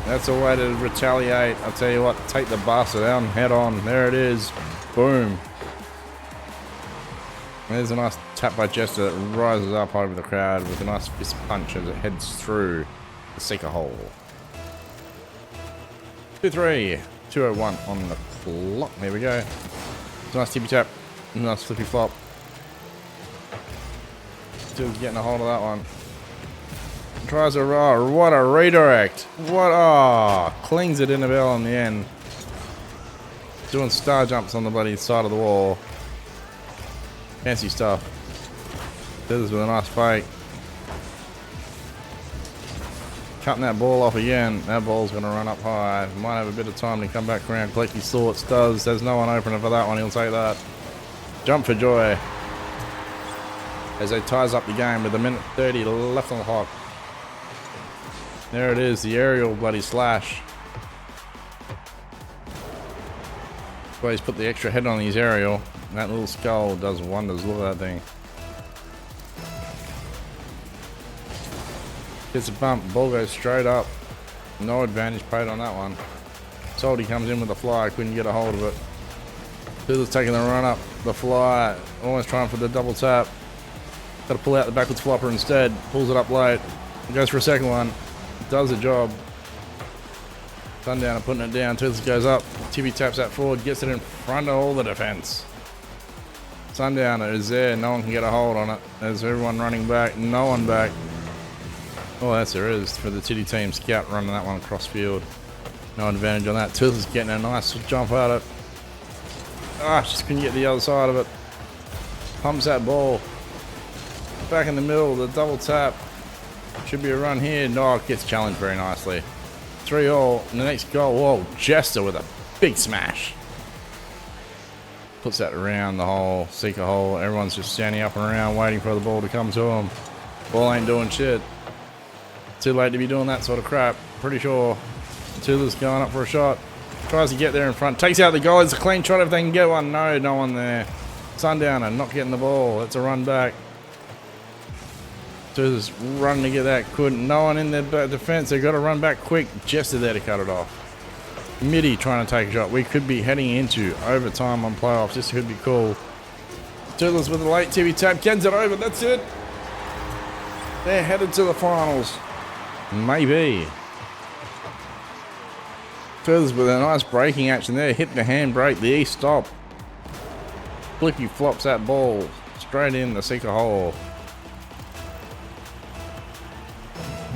That's a way to retaliate. I'll tell you what, take the bastard down head on. There it is. Boom. There's a nice tap by Jester that rises up over the crowd with a nice fist punch as it heads through the Seeker hole. 2-3. 2:01 on the clock. There we go. Nice tippy tap. Nice flippy flop. Still getting a hold of that one. Tries a raw. What a redirect. What? Oh, clings it in the bell in the end. Doing star jumps on the bloody side of the wall. Fancy stuff. Does this with a nice fake. Cutting that ball off again. That ball's going to run up high. Might have a bit of time to come back around, collect his thoughts. Does. There's no one opening for that one. He'll take that. Jump for joy. As they ties up the game with 1:30 left on the clock. There it is. The aerial bloody slash. Well, he's put the extra head on his aerial. And that little skull does wonders. Look at that thing. Gets a bump, ball goes straight up. No advantage paid on that one. Salty comes in with the fly, couldn't get a hold of it. Fiddler's taking the run up, the fly, almost trying for the double tap. Got to pull out the backwards flopper instead, pulls it up late. Goes for a second one, does the job. Sundowner putting it down, Toothless goes up, Tippy taps that forward, gets it in front of all the defense. Sundowner is there, no one can get a hold on it. There's everyone running back, no one back. Oh, that's there is for the Titty team. Scout running that one across field. No advantage on that. Toothless getting a nice jump at it. Ah, just couldn't get the other side of it. Pumps that ball. Back in the middle, the double tap. Should be a run here. No, it gets challenged very nicely. 3-all. And the next goal, whoa, Jester with a big smash. Puts that around the hole, Seeker hole. Everyone's just standing up and around waiting for the ball to come to them. Ball ain't doing shit. Too late to be doing that sort of crap. Pretty sure. Toothless going up for a shot. Tries to get there in front. Takes out the goal. It's a clean shot if they can get one. No, no one there. Sundowner not getting the ball. That's a run back. Toothless running to get that. Couldn't. No one in their defense. They've got to run back quick. Jester there to cut it off. Midi trying to take a shot. We could be heading into overtime on playoffs. This could be cool. Toothless with a late tippy tap. Gets it over. That's it. They're headed to the finals. Maybe. Toothless with a nice braking action there. Hit the handbrake. The E-stop. Flippy flops that ball straight in the Seeker hole.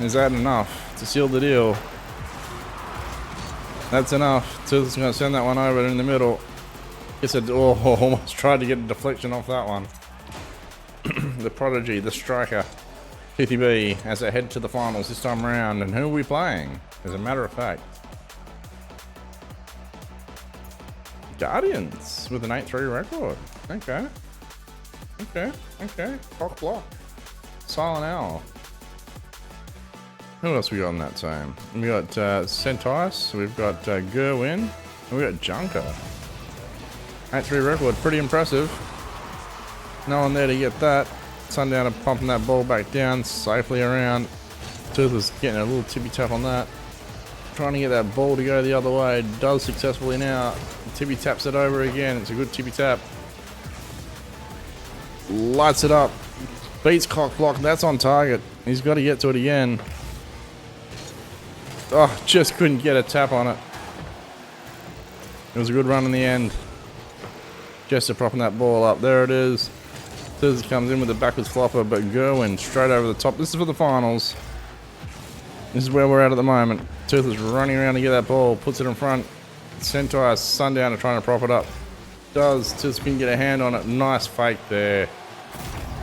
Is that enough to seal the deal? That's enough. Toothless is going to send that one over in the middle. Guess I almost tried to get a deflection off that one. The prodigy, the striker. Toothy B as they head to the finals this time around. And who are we playing? As a matter of fact, Guardians with an 8-3 record. Okay. Cock block. Silent Owl. Who else we got on that team? We got Centice, we've got Gerwin, and we got Junker. 8-3 record, pretty impressive. No one there to get that. Sundowner pumping that ball back down safely around. Toothless getting a little tippy tap on that. Trying to get that ball to go the other way. Does successfully now. Tippy taps it over again. It's a good tippy tap. Lights it up. Beats cock block. That's on target. He's got to get to it again. Oh, just couldn't get a tap on it. It was a good run in the end. Jester propping that ball up. There it is. Toothless comes in with the backwards flopper, but Gerwin straight over the top. This is for the finals. This is where we're at the moment. Toothless running around to get that ball, puts it in front. Sentai Sundown are trying to prop it up. Does. Toothless can get a hand on it. Nice fake there.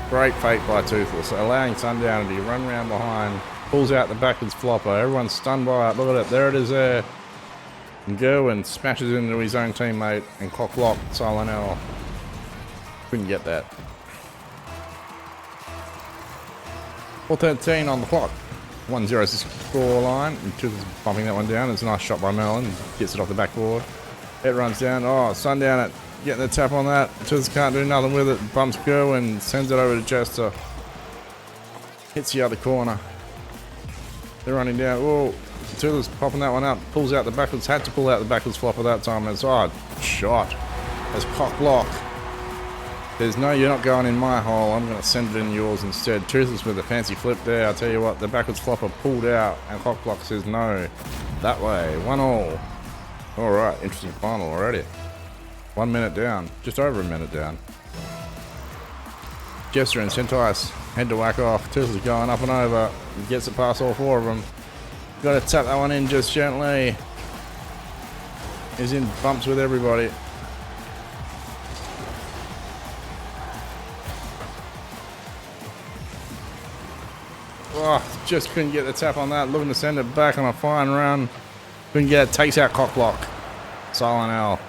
Great fake by Toothless, allowing Sundown to run around behind. Pulls out the backwards flopper. Everyone's stunned by it. Look at it. There it is there. And Gerwin smashes into his own teammate and cock block Silent L. Couldn't get that. 4:13 on the clock. 1-0 score line. And Toothless bumping that one down. It's a nice shot by Merlin. Gets it off the backboard. It runs down. Oh, Sundown it. Getting the tap on that. Toothless can't do nothing with it. Bumps Gerwin. Sends it over to Jester. Hits the other corner. They're running down. Whoa. Toothless popping that one up. Pulls out the backwards. Had to pull out the backwards flopper that time. It's odd. Shot. That's cock block. There's no, you're not going in my hole. I'm going to send it in yours instead. Toothless with a fancy flip there. I'll tell you what, the backwards flopper pulled out and cock block says no. That way. 1-1. Alright, interesting final already. 1 minute down. Just over a minute down. Jester and Sentai head to whack off. Toothless going up and over. He gets it past all four of them. Got to tap that one in just gently. He's in bumps with everybody. Oh, just couldn't get the tap on that. Looking to send it back on a fine run. Couldn't get it. Takes out cock block. Silent L.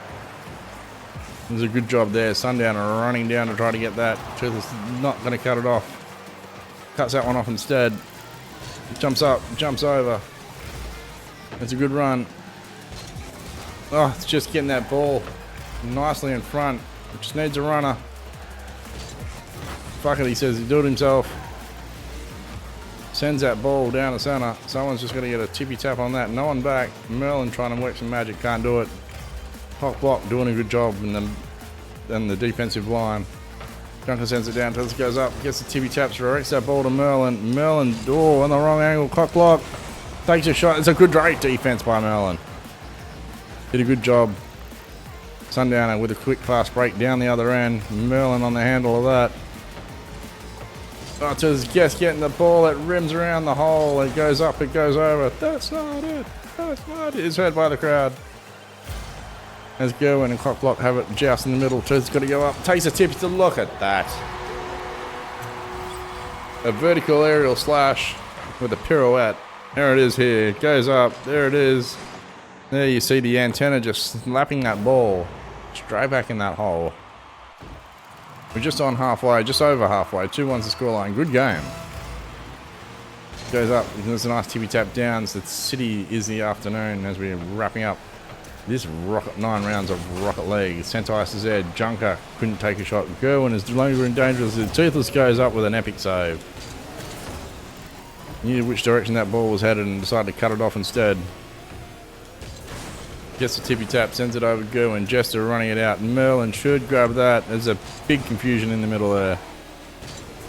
It was a good job there. Sundown running down to try to get that. Toothless not going to cut it off. Cuts that one off instead. Jumps up, jumps over. It's a good run. Oh, it's just getting that ball nicely in front. It just needs a runner. Fuck it, he says he'll do it himself. Sends that ball down the center. Someone's just going to get a tippy tap on that. No one back. Merlin trying to work some magic. Can't do it. Hot block doing a good job in the defensive line. Junker sends it down. Toothless goes up. Gets the tippy taps. Directs that ball to Merlin. Merlin, oh, on the wrong angle. Cock block. Takes a shot. It's a great defense by Merlin. Did a good job. Sundowner with a quick fast break down the other end. Merlin on the handle of that. Oh, Toothless just getting the ball. It rims around the hole. It goes up. It goes over. That's not it. That's not it. It's heard by the crowd. As Gerwin and Cockblock have it just in the middle. Toothless got to go up. Takes a tip to look at that. A vertical aerial slash with a pirouette. There it is here. It goes up. There it is. There you see the antenna just slapping that ball straight back in that hole. We're just on halfway, just over halfway. 2-1's the scoreline. Good game. Goes up. There's a nice tippy tap down. So the city is the afternoon as we're wrapping up this 9 rounds of Rocket League. Sentai Z, Junker couldn't take a shot. Gerwin is no longer in danger. The Toothless goes up with an epic save. Knew which direction that ball was headed and decided to cut it off instead. Gets the tippy tap, sends it over to Gerwin. Jester running it out. Merlin should grab that. There's a big confusion in the middle there.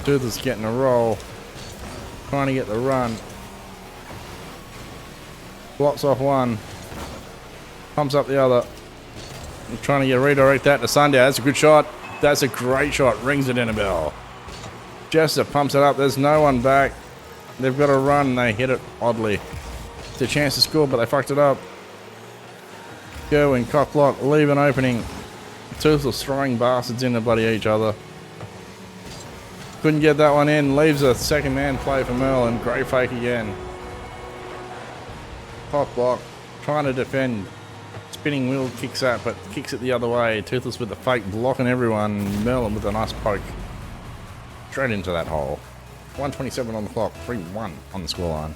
Toothless getting a roll. Trying to get the run. Blocks off one. Pumps up the other. I'm trying to redirect that to Sunday. That's a good shot. That's a great shot. Rings it in a bell. Jester pumps it up. There's no one back. They've got to run. They hit it oddly. It's a chance to score, but they fucked it up. Gerwin, Cockblock, leave an opening. Toothless throwing bastards into bloody each other. Couldn't get that one in. Leaves a second man play for Merlin. Great fake again. Cockblock trying to defend. Spinning wheel kicks that, but kicks it the other way. Toothless with the fake blocking everyone. Merlin with a nice poke. Straight into that hole. 1:27 on the clock. 3-1 on the scoreline.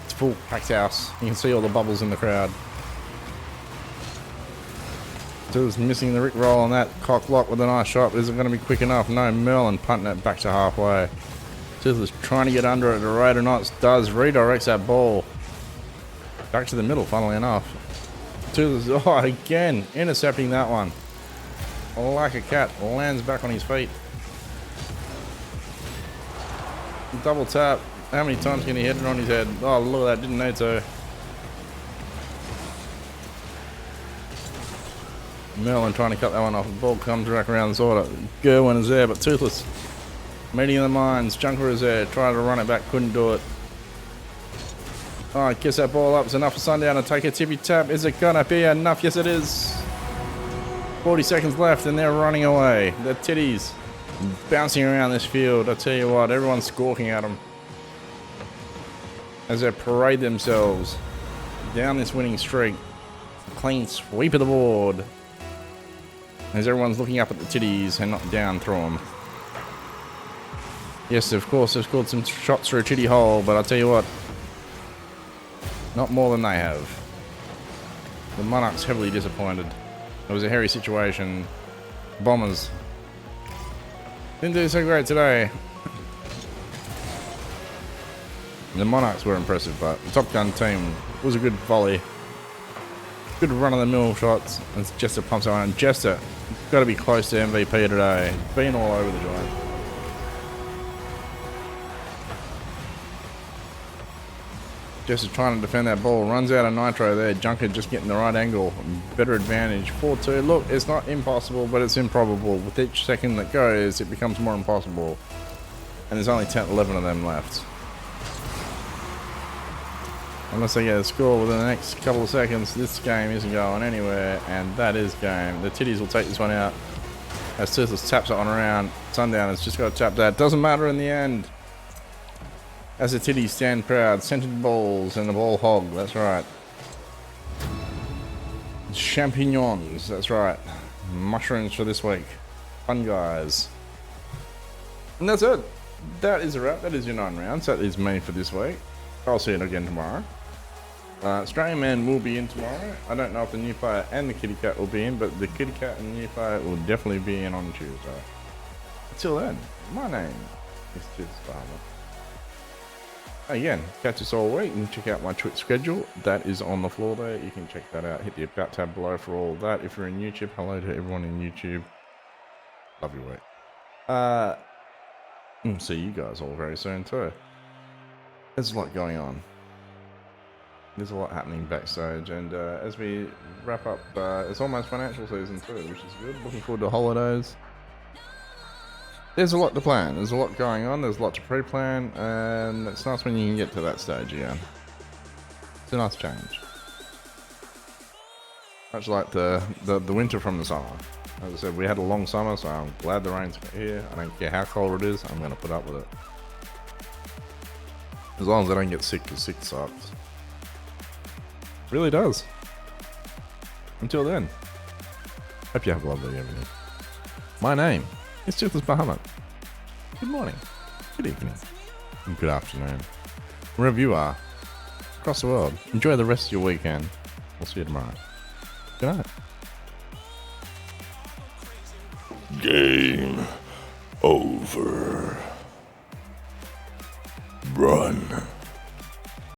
It's full packed house. You can see all the bubbles in the crowd. Toothless missing the Rick roll on that. Cockblock with a nice shot. Is it going to be quick enough? No. Merlin punting it back to halfway. Toothless trying to get under it. The rate of knots does. Redirects that ball back to the middle, funnily enough. Toothless, oh, again, intercepting that one. Like a cat, lands back on his feet. Double tap. How many times can he hit it on his head? Oh, look at that, didn't need to. Merlin trying to cut that one off. The ball comes back around the sort of. Gerwin is there, but Toothless. Meeting of the minds. Junker is there. Trying to run it back. Couldn't do it. Oh, gets that ball up. It's enough for Sundown to take a tippy tap. Is it going to be enough? Yes, it is. 40 seconds left and they're running away. The titties bouncing around this field. I tell you what, everyone's squawking at them as they parade themselves down this winning streak. Clean sweep of the board as everyone's looking up at the titties and not down through them. Yes, of course, they've scored some shots through a titty hole, but I tell you what, not more than they have. The Monarchs heavily disappointed. It was a hairy situation. Bombers didn't do so great today. The Monarchs were impressive, but the Top Gun team was a good volley. Good run-of-the-mill shots. And Jester pumps around. Jester, got to be close to MVP today. Been all over the joint. Jester trying to defend that ball. Runs out of nitro there. Junker just getting the right angle. Better advantage. 4-2. Look, it's not impossible, but it's improbable. With each second that goes, it becomes more impossible. And there's only 11 of them left. Unless they get a score within the next couple of seconds, this game isn't going anywhere, and that is game. The titties will take this one out. As Toothless taps it on around, Sundown has just got to tap that. Doesn't matter in the end. As the titties stand proud, scented balls and the ball hog, that's right. Champignons, that's right. Mushrooms for this week. Fun guys. And that's it. That is a wrap. That is your 9 rounds. That is me for this week. I'll see you again tomorrow. Australian Man will be in tomorrow. I don't know if the new player and the kitty cat will be in, but the kitty cat and the new player will definitely be in on Tuesday. Until then, my name is Toothless. Again, catch us all week and check out my Twitch schedule. That is on the floor there. You can check that out. Hit the About tab below for all of that. If you're in YouTube, hello to everyone in YouTube. Love your week. See you guys all very soon too. There's a lot going on. There's a lot happening backstage, and as we wrap up, it's almost financial season too, which is good. Looking forward to holidays. There's a lot to plan. There's a lot going on. There's a lot to pre-plan, and it's nice when you can get to that stage again. It's a nice change. Much like the winter from the summer. As I said, we had a long summer, so I'm glad the rain's here. I don't care how cold it is. I'm going to put up with it. As long as I don't get sick, because sick sucks. Really does. Until then, hope you have a lovely evening. My name is Toothless Bahamut. Good morning, good evening, and good afternoon. Wherever you are, across the world, enjoy the rest of your weekend. We'll see you tomorrow. Good night. Game over. Run.